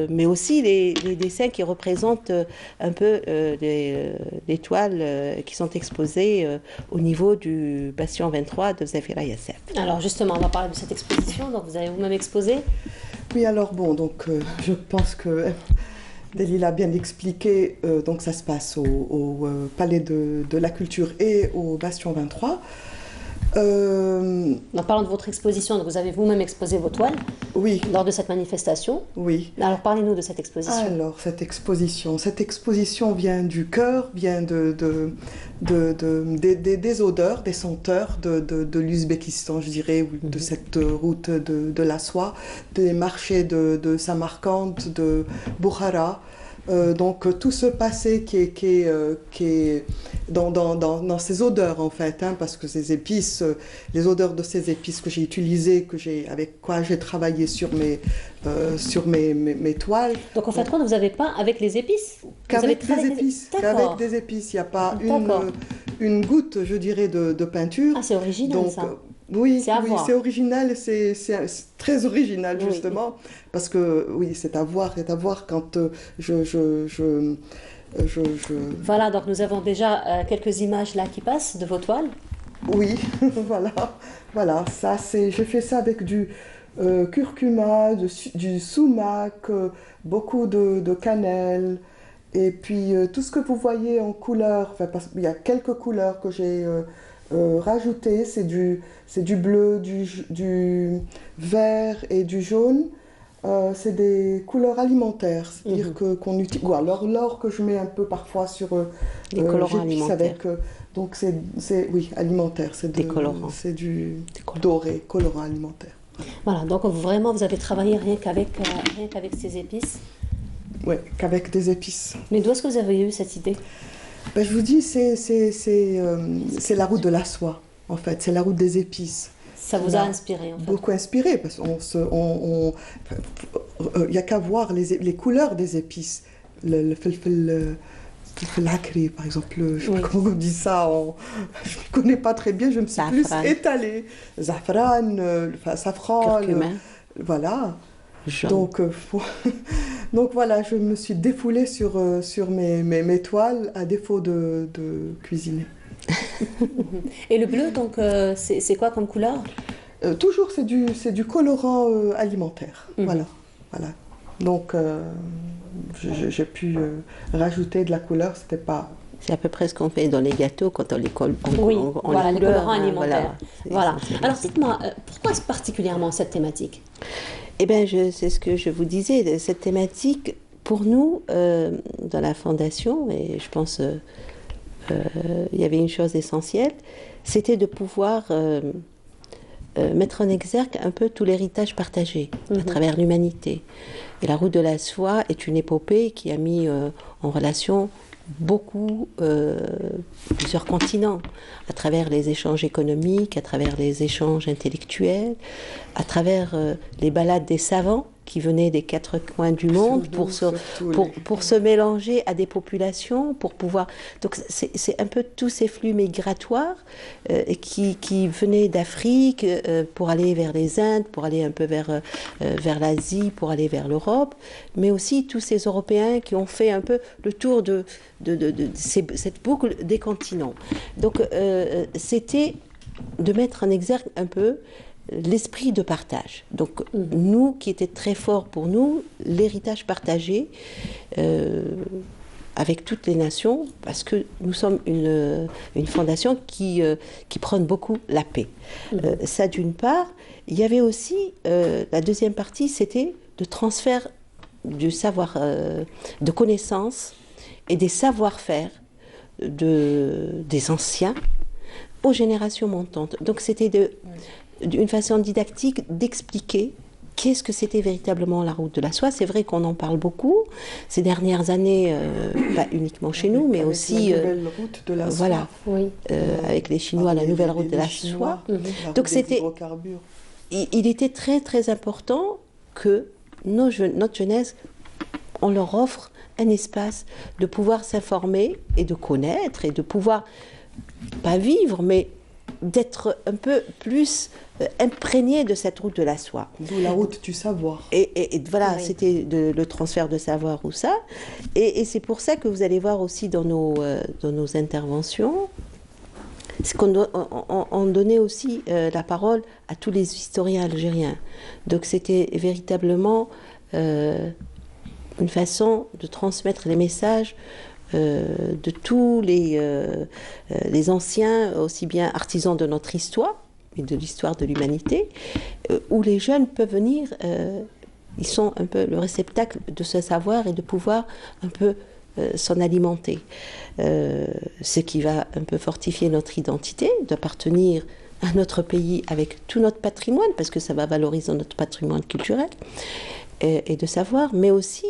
mais aussi les dessins qui représentent un peu les toiles qui sont exposées au niveau du Bastion 23 de Zafira Yassef. Alors justement, on va parler de cette exposition, donc vous avez vous-même exposé. Oui, alors bon, donc je pense que Dalila a bien expliqué, donc ça se passe au Palais de la Culture et au Bastion 23. En parlant de votre exposition, donc vous avez vous-même exposé vos toiles lors de cette manifestation. Oui. Alors parlez-nous de cette exposition. Alors cette exposition vient du cœur, vient des odeurs, des senteurs de l'Ouzbékistan, je dirais, de cette route de la soie, des marchés de Samarcande, de Bukhara. Donc tout ce passé qui est dans ces odeurs en fait, parce que ces épices, les odeurs de ces épices que j'ai utilisées, avec quoi j'ai travaillé sur mes toiles. Donc en fait, vous n'avez pas avec les épices? Qu'avec des épices. Qu'avec des épices, il n'y a pas une goutte, je dirais, de peinture. Ah, c'est original donc, ça. Oui, c'est original, c'est très original justement, parce que oui, c'est à voir quand Voilà, donc nous avons déjà quelques images là qui passent de vos toiles. Oui, voilà, ça c'est, j'ai fait ça avec du curcuma, du sumac, beaucoup de cannelle, et puis tout ce que vous voyez en couleur, parce qu'il y a quelques couleurs que j'ai rajouté, c'est du bleu, du vert et du jaune. C'est des couleurs alimentaires, c'est-à-dire qu'on utilise. Alors l'or que je mets un peu parfois sur des colorants alimentaires. Donc c'est alimentaire, c'est des colorants. C'est du doré, colorant alimentaire. Voilà, donc vraiment vous avez travaillé rien qu'avec ces épices. Oui, qu'avec des épices. Mais d'où est-ce que vous avez eu cette idée? Ben, je vous dis, c'est la route de la soie, en fait, c'est la route des épices. Ça vous a inspiré, en fait? Beaucoup inspiré, parce qu'il n'y a qu'à voir les couleurs des épices. Le felfel akri, par exemple, je ne sais pas comment on dit ça, je ne connais pas très bien, je me suis plus étalée. Zafran, safran, voilà. Donc voilà, je me suis défoulée sur mes toiles à défaut de cuisiner. Et le bleu, donc, c'est quoi comme couleur? Toujours, c'est du colorant alimentaire. Voilà. Donc, j'ai pu rajouter de la couleur, c'était pas... C'est à peu près ce qu'on fait dans les gâteaux quand on les colle voilà, les colorants alimentaires. Voilà. Alors, dites-moi, pourquoi particulièrement cette thématique? Eh bien, c'est ce que je vous disais, cette thématique, pour nous, dans la Fondation, et je pense il y avait une chose essentielle, c'était de pouvoir mettre en exergue un peu tout l'héritage partagé à travers l'humanité. Et la route de la soie est une épopée qui a mis en relation plusieurs continents, à travers les échanges économiques, à travers les échanges intellectuels, à travers les balades des savants qui venaient des quatre coins du monde pour se mélanger à des populations, pour pouvoir... Donc c'est un peu tous ces flux migratoires qui venaient d'Afrique pour aller vers les Indes, pour aller un peu vers l'Asie, pour aller vers l'Europe, mais aussi tous ces Européens qui ont fait un peu le tour de cette boucle des continents. Donc c'était de mettre en exergue un peu l'esprit de partage. Donc nous, qui était très fort pour nous, l'héritage partagé avec toutes les nations, parce que nous sommes une fondation qui prône beaucoup la paix. Ça d'une part. Il y avait aussi, la deuxième partie, c'était de transfert du savoir, de connaissances et des savoir-faire des anciens aux générations montantes. Donc c'était d'une façon didactique d'expliquer qu'est-ce que c'était véritablement la route de la soie. C'est vrai qu'on en parle beaucoup ces dernières années, pas uniquement chez nous, mais aussi... la nouvelle route de la soie. Voilà, avec les Chinois, la nouvelle route de la soie. Donc c'était... Il était très très important que notre jeunesse, on leur offre un espace de pouvoir s'informer et de connaître et de pouvoir, pas vivre, mais d'être un peu plus imprégné de cette route de la soie. D'où la route du savoir. Et voilà, c'était le transfert de savoir ou ça. Et c'est pour ça que vous allez voir aussi dans nos interventions, on donnait aussi la parole à tous les historiens algériens. Donc c'était véritablement une façon de transmettre les messages de tous les anciens, aussi bien artisans de notre histoire, et de l'histoire de l'humanité, où les jeunes peuvent venir, ils sont un peu le réceptacle de ce savoir et de pouvoir un peu s'en alimenter. Ce qui va un peu fortifier notre identité, d'appartenir à notre pays avec tout notre patrimoine, parce que ça va valoriser notre patrimoine culturel et de savoir, mais aussi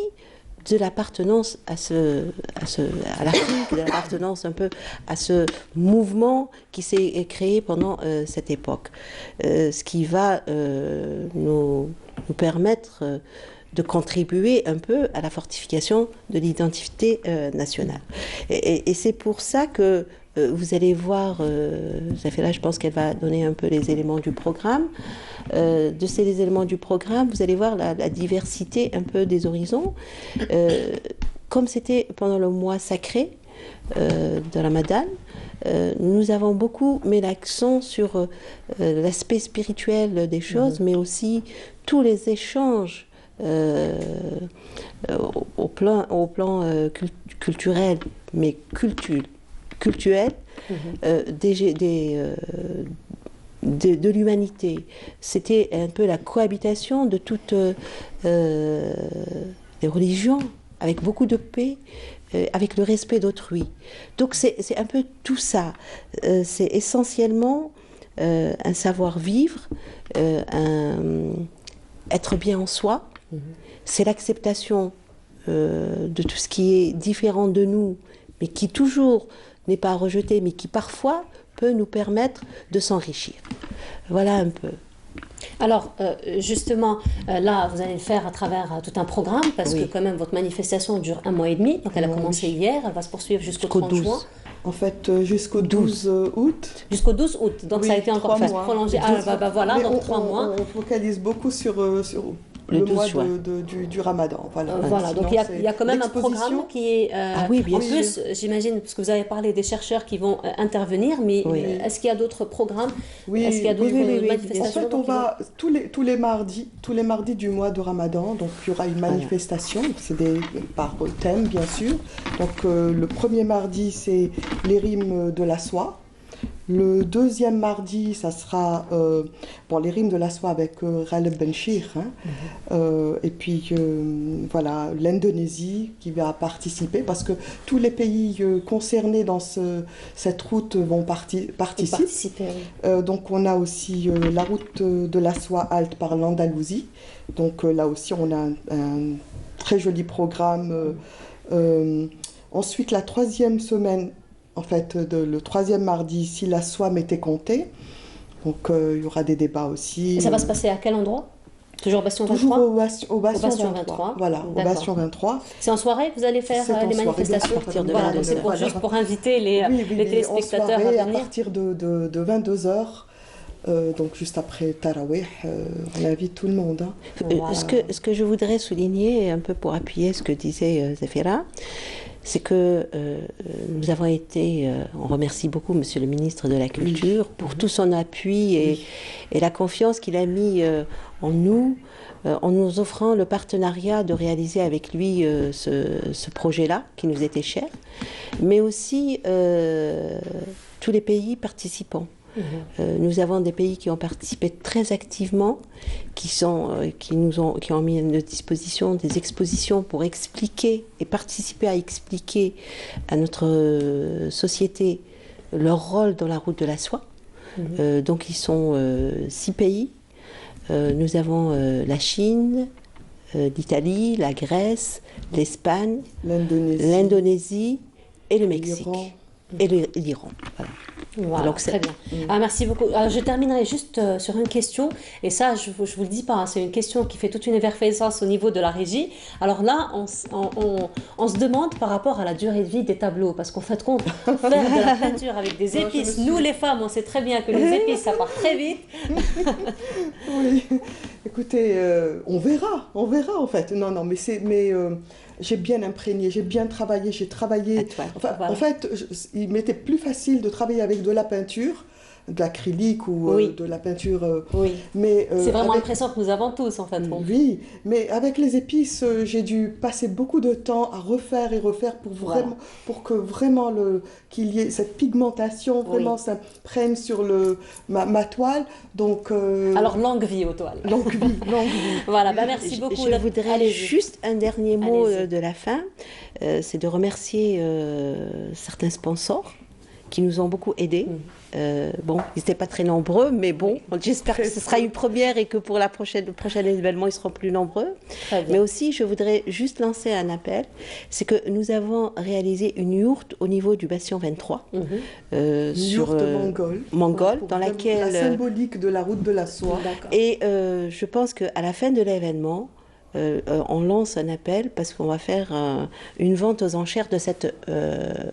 de l'appartenance à l'Afrique, de l'appartenance un peu à ce mouvement qui s'est créé pendant cette époque. Ce qui va nous permettre de contribuer un peu à la fortification de l'identité nationale. Et c'est pour ça que vous allez voir, là je pense qu'elle va donner un peu les éléments du programme. De ces éléments du programme, vous allez voir la diversité un peu des horizons. Comme c'était pendant le mois sacré de Ramadan, nous avons beaucoup mis l'accent sur l'aspect spirituel des choses, mais aussi tous les échanges au plan culturel, mais cultuel, de l'humanité. C'était un peu la cohabitation de toutes les religions, avec beaucoup de paix, avec le respect d'autrui. Donc c'est un peu tout ça. C'est essentiellement un savoir-vivre, être bien en soi. C'est l'acceptation de tout ce qui est différent de nous, mais qui toujours n'est pas rejeté, mais qui parfois peut nous permettre de s'enrichir. Voilà un peu. Alors, justement, là, vous allez le faire à travers tout un programme, parce que quand même, votre manifestation dure 1 mois et demi. Donc, elle a commencé hier, elle va se poursuivre jusqu'au 30 juin. En fait, jusqu'au 12 août. Jusqu'au 12 août. Donc, ça a été encore prolongé. Voilà, donc 3 mois. On focalise beaucoup sur le mois du Ramadan. Voilà, donc il y a quand même un programme qui est... en plus, j'imagine, parce que vous avez parlé des chercheurs qui vont intervenir, mais est-ce qu'il y a d'autres programmes? Est-ce qu'il y a d'autres manifestations? En fait, on va tous les mardis du mois de Ramadan, donc il y aura une manifestation, c'est par thème bien sûr. Donc le premier mardi, c'est les rimes de la soie. Le deuxième mardi, ça sera les rimes de la soie avec Ghaleb Benchir. Et puis voilà, l'Indonésie qui va participer, parce que tous les pays concernés dans cette route vont participer. Donc on a aussi la route de la soie halte par l'Andalousie. Donc là aussi, on a un très joli programme. Ensuite, la troisième semaine, en fait, le troisième mardi, si la soie m'était comptée. Donc, il y aura des débats aussi. Et ça va se passer à quel endroit? Toujours au Bastion 23? Toujours au Bastion 23. Voilà, au Bastion 23. C'est en soirée que vous allez faire les manifestations? Voilà, c'est juste pour inviter les téléspectateurs à venir. À partir de 22h. Donc juste après Tarawih, on invite tout le monde. Ce que je voudrais souligner, un peu pour appuyer ce que disait Zafira, c'est que nous avons été, on remercie beaucoup Monsieur le ministre de la Culture pour tout son appui et la confiance qu'il a mis en nous offrant le partenariat de réaliser avec lui ce projet-là qui nous était cher, mais aussi tous les pays participants. Nous avons des pays qui ont participé très activement, qui ont mis à notre disposition des expositions pour expliquer et participer à expliquer à notre société leur rôle dans la route de la soie. Donc ils sont 6 pays. Nous avons la Chine, l'Italie, la Grèce, l'Espagne, l'Indonésie et le Mexique. Et l'Iran. Voilà, donc très bien. Merci beaucoup. Alors, je terminerai juste sur une question, et ça, je vous le dis pas, hein, c'est une question qui fait toute une effervescence au niveau de la régie. Alors là, on se demande par rapport à la durée de vie des tableaux, parce qu'en fait, faire de la peinture avec des épices, nous les femmes, on sait très bien que les épices, ça part très vite. Oui, écoutez, on verra en fait. Non, mais j'ai bien imprégné, j'ai bien travaillé, En fait, il m'était plus facile de travailler avec de la peinture de l'acrylique ou de la peinture. Oui. C'est vraiment l'impression que nous avons tous, en fait. Oui, mais avec les épices, j'ai dû passer beaucoup de temps à refaire et refaire pour que vraiment qu'il y ait cette pigmentation, vraiment s'imprègne sur ma toile. Donc, alors, longue vie aux toiles. Longue vie. Voilà, merci beaucoup. Je voudrais juste un dernier mot de la fin, c'est de remercier certains sponsors qui nous ont beaucoup aidés. Bon, ils n'étaient pas très nombreux, mais bon, j'espère que ce sera une première et que pour le prochain événement, ils seront plus nombreux. Mais aussi, je voudrais juste lancer un appel, c'est que nous avons réalisé une yourte au niveau du bastion 23, une yourte mongole, dans laquelle... La symbolique de la route de la soie. Et je pense qu'à la fin de l'événement, on lance un appel parce qu'on va faire une vente aux enchères de cette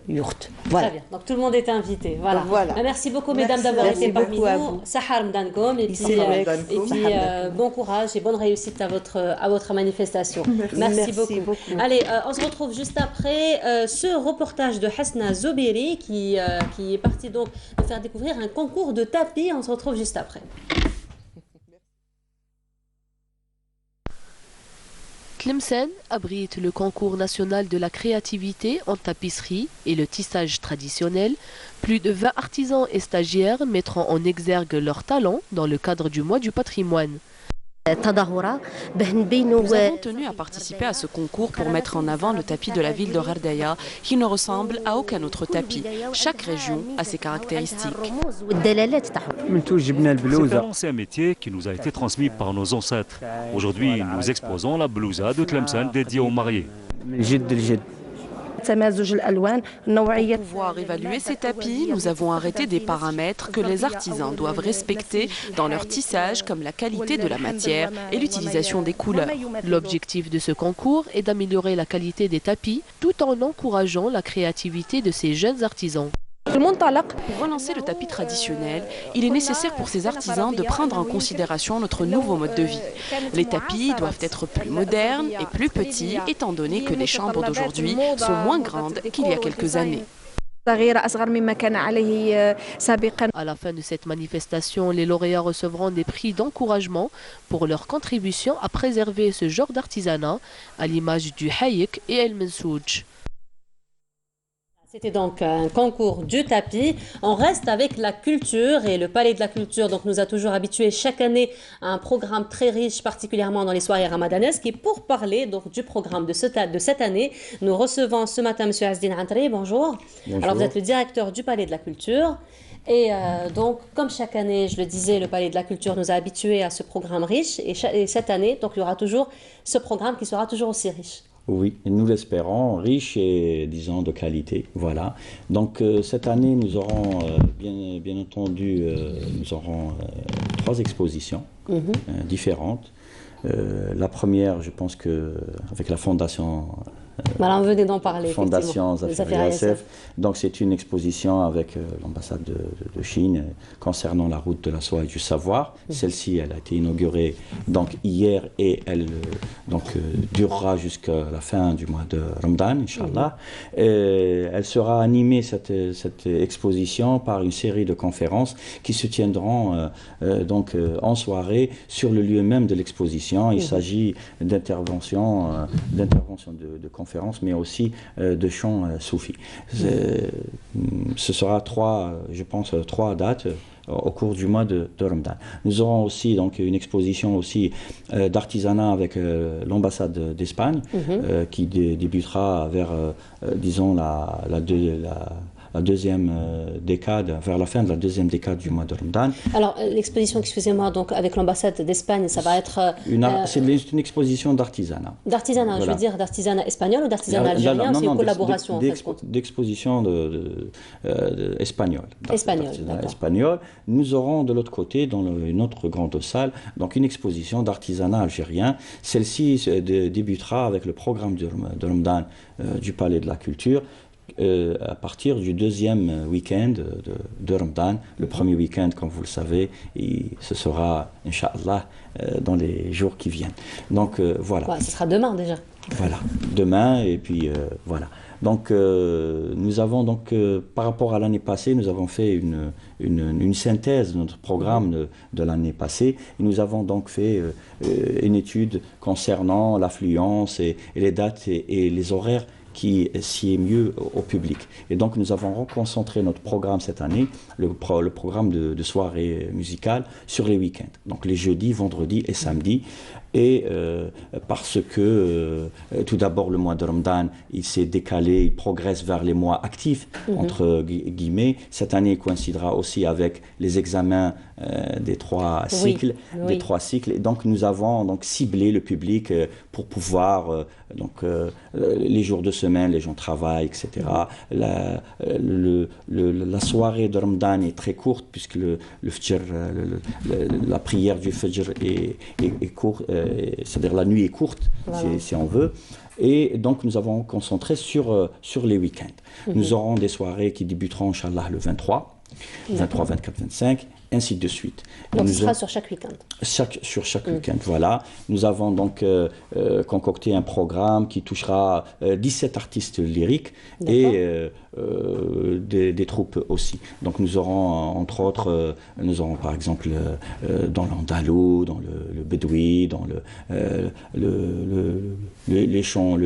yourte. Voilà. Très bien. Donc tout le monde est invité. Voilà. Merci beaucoup, mesdames, d'avoir été parmi nous. Sahar Mdankom et puis bon courage et bonne réussite à votre manifestation. Merci beaucoup. Allez, on se retrouve juste après ce reportage de Hasna Zobiri qui est parti donc de faire découvrir un concours de tapis. On se retrouve juste après. Tlemcen abrite le concours national de la créativité en tapisserie et le tissage traditionnel. Plus de 20 artisans et stagiaires mettront en exergue leur talent dans le cadre du mois du patrimoine. Nous avons tenu à participer à ce concours pour mettre en avant le tapis de la ville de Gherdaya qui ne ressemble à aucun autre tapis. Chaque région a ses caractéristiques. C'est un métier qui nous a été transmis par nos ancêtres. Aujourd'hui, nous exposons la blousa de Tlemcen dédiée aux mariés. Pour pouvoir évaluer ces tapis, nous avons arrêté des paramètres que les artisans doivent respecter dans leur tissage, comme la qualité de la matière et l'utilisation des couleurs. L'objectif de ce concours est d'améliorer la qualité des tapis tout en encourageant la créativité de ces jeunes artisans. Pour relancer le tapis traditionnel, il est nécessaire pour ces artisans de prendre en considération notre nouveau mode de vie. Les tapis doivent être plus modernes et plus petits, étant donné que les chambres d'aujourd'hui sont moins grandes qu'il y a quelques années. À la fin de cette manifestation, les lauréats recevront des prix d'encouragement pour leur contribution à préserver ce genre d'artisanat, à l'image du hayek et el mensouj. C'était donc un concours du tapis. On reste avec la culture et le Palais de la Culture donc, nous a toujours habitués chaque année à un programme très riche, particulièrement dans les soirées ramadanesques. Et pour parler donc, du programme de cette année, nous recevons ce matin M. Azdine Antri. Bonjour. Alors vous êtes le directeur du Palais de la Culture. Et donc, comme chaque année, je le disais, le Palais de la Culture nous a habitués à ce programme riche. Et cette année, donc, il y aura toujours ce programme qui sera toujours aussi riche. Oui, nous l'espérons, riche et, disons, de qualité. Voilà. Donc, cette année, nous aurons, bien entendu, nous aurons 3 expositions différentes. La première, je pense qu'avec la Fondation... Voilà, on venait d'en parler. Fondation Zafir ISF. Donc c'est une exposition avec l'ambassade de Chine concernant la route de la soie et du savoir. Celle-ci, elle a été inaugurée donc hier et elle durera jusqu'à la fin du mois de Ramadan, Inch'Allah. Elle sera animée, cette exposition, par une série de conférences qui se tiendront en soirée sur le lieu même de l'exposition. Il s'agit d'interventions de conférences, mais aussi de chants soufis. Ce sera 3 dates au cours du mois de Ramadan. Nous aurons aussi donc une exposition aussi d'artisanat avec l'ambassade d'Espagne qui débutera vers disons la deuxième décade, vers la fin de la deuxième décade du mois de Ramadan. Alors l'exposition, excusez-moi, donc avec l'ambassade d'Espagne, ça va être... c'est une exposition d'artisanat. D'artisanat, voilà. Je veux dire d'artisanat espagnol ou d'artisanat algérien, c'est une collaboration d'exposition espagnole. Espagnol. Nous aurons de l'autre côté, dans une autre grande salle, donc une exposition d'artisanat algérien. Celle-ci débutera avec le programme de Ramadan du Palais de la Culture. à partir du deuxième week-end de Ramadan. Le premier week-end, comme vous le savez, ce sera, Inch'Allah, dans les jours qui viennent. Donc voilà. Ouais, ce sera demain déjà. Voilà, demain, et puis voilà. Donc nous avons donc, par rapport à l'année passée, nous avons fait une synthèse de notre programme de l'année passée. Et nous avons donc fait une étude concernant l'affluence et les dates et les horaires qui sied mieux au public. Et donc nous avons reconcentré notre programme cette année, le programme de soirée musicale, sur les week-ends. Donc les jeudis, vendredis et samedis. Et parce que tout d'abord le mois de Ramadan, il s'est décalé, il progresse vers les mois actifs, entre guillemets. Cette année, il coïncidera aussi avec les examens des trois cycles. Et donc nous avons donc ciblé le public pour pouvoir, les jours de semaine, les gens travaillent, etc. La soirée de Ramadan est très courte puisque le Fajr, la prière du Fajr est courte, c'est-à-dire la nuit est courte, voilà, si on veut. Et donc nous avons concentré sur les week-ends. Nous aurons des soirées qui débuteront, Inch'Allah, le 23, 24, 25, ainsi de suite. Donc ce sera sur chaque week-end. Sur chaque week-end, voilà. Nous avons donc concocté un programme qui touchera 17 artistes lyriques et des troupes aussi. Donc nous aurons, entre autres, nous aurons par exemple dans l'andalou, dans le bédoui, dans les chants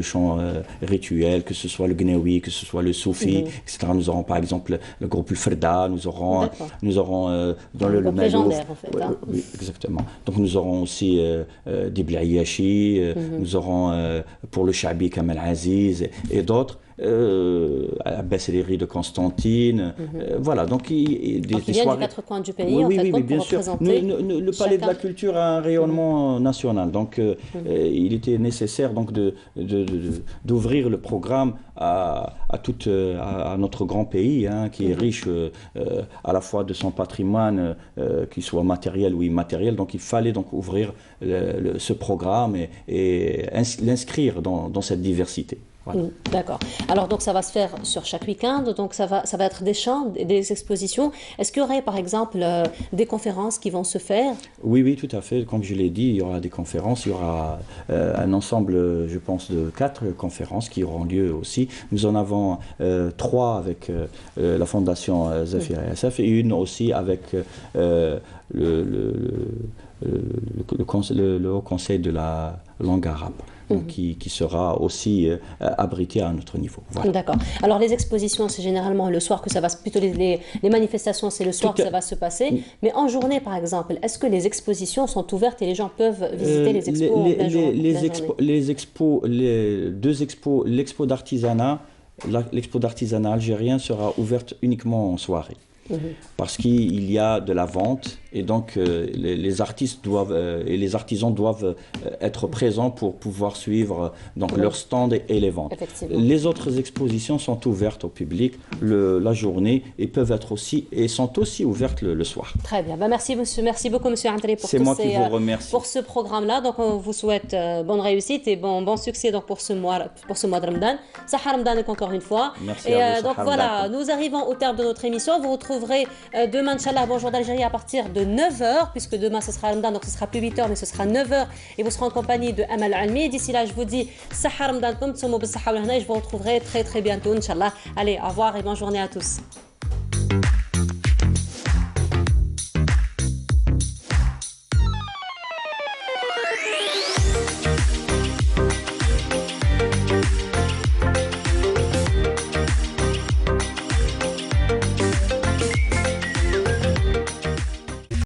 rituels, que ce soit le gnawi, que ce soit le soufi, etc. Nous aurons par exemple le groupe Ferda, nous aurons dans le légendaire en fait. Oui, exactement. Donc nous aurons aussi des Bliayachi, nous aurons pour le Chabi Kamal Aziz et d'autres. Abbasserie de Constantine, voilà, donc des soirées des quatre coins du pays, en fait, bien sûr. Le Palais de la Culture a un rayonnement national, donc il était nécessaire donc d'ouvrir le programme à notre grand pays, qui est riche à la fois de son patrimoine, qu'il soit matériel ou immatériel, donc il fallait donc ouvrir ce programme et l'inscrire dans cette diversité. Voilà. D'accord. Alors donc ça va se faire sur chaque week-end, donc ça va être des chants, des expositions. Est-ce qu'il y aurait par exemple des conférences qui vont se faire? Oui, tout à fait. Comme je l'ai dit, il y aura des conférences, il y aura un ensemble, je pense, de 4 conférences qui auront lieu aussi. Nous en avons 3 avec la Fondation Zafir SF et une aussi avec le Haut Conseil de la langue arabe. Donc, qui sera aussi abrité à notre niveau. Voilà. D'accord. Alors les expositions, c'est généralement le soir que ça va plutôt les manifestations, c'est le soir que ça va se passer. Mais en journée, par exemple, est-ce que les expositions sont ouvertes et les gens peuvent visiter les expos en plein jour? Les deux expos, l'expo d'artisanat algérien sera ouverte uniquement en soirée. Parce qu'il y a de la vente et donc les artistes et les artisans doivent être présents pour pouvoir suivre donc leur stand et les ventes. Les autres expositions sont ouvertes au public la journée et peuvent être sont aussi ouvertes le soir. Très bien. merci beaucoup monsieur Antali pour pour ce programme-là. Donc on vous souhaite bonne réussite et bon succès donc pour ce mois de Ramadan. Sahar Ramadan encore une fois. Merci à vous. Donc voilà, nous arrivons au terme de notre émission. Vous retrouverez demain, Inch'Allah, Bonjour d'Algérie à partir de 9h, puisque demain ce sera Ramadan, donc ce sera plus 8h, mais ce sera 9h, et vous serez en compagnie de Amal Almi. D'ici là, je vous dis, Sahar Ramadan, et je vous retrouverai très très bientôt, Inch'Allah. Allez, au revoir et bonne journée à tous.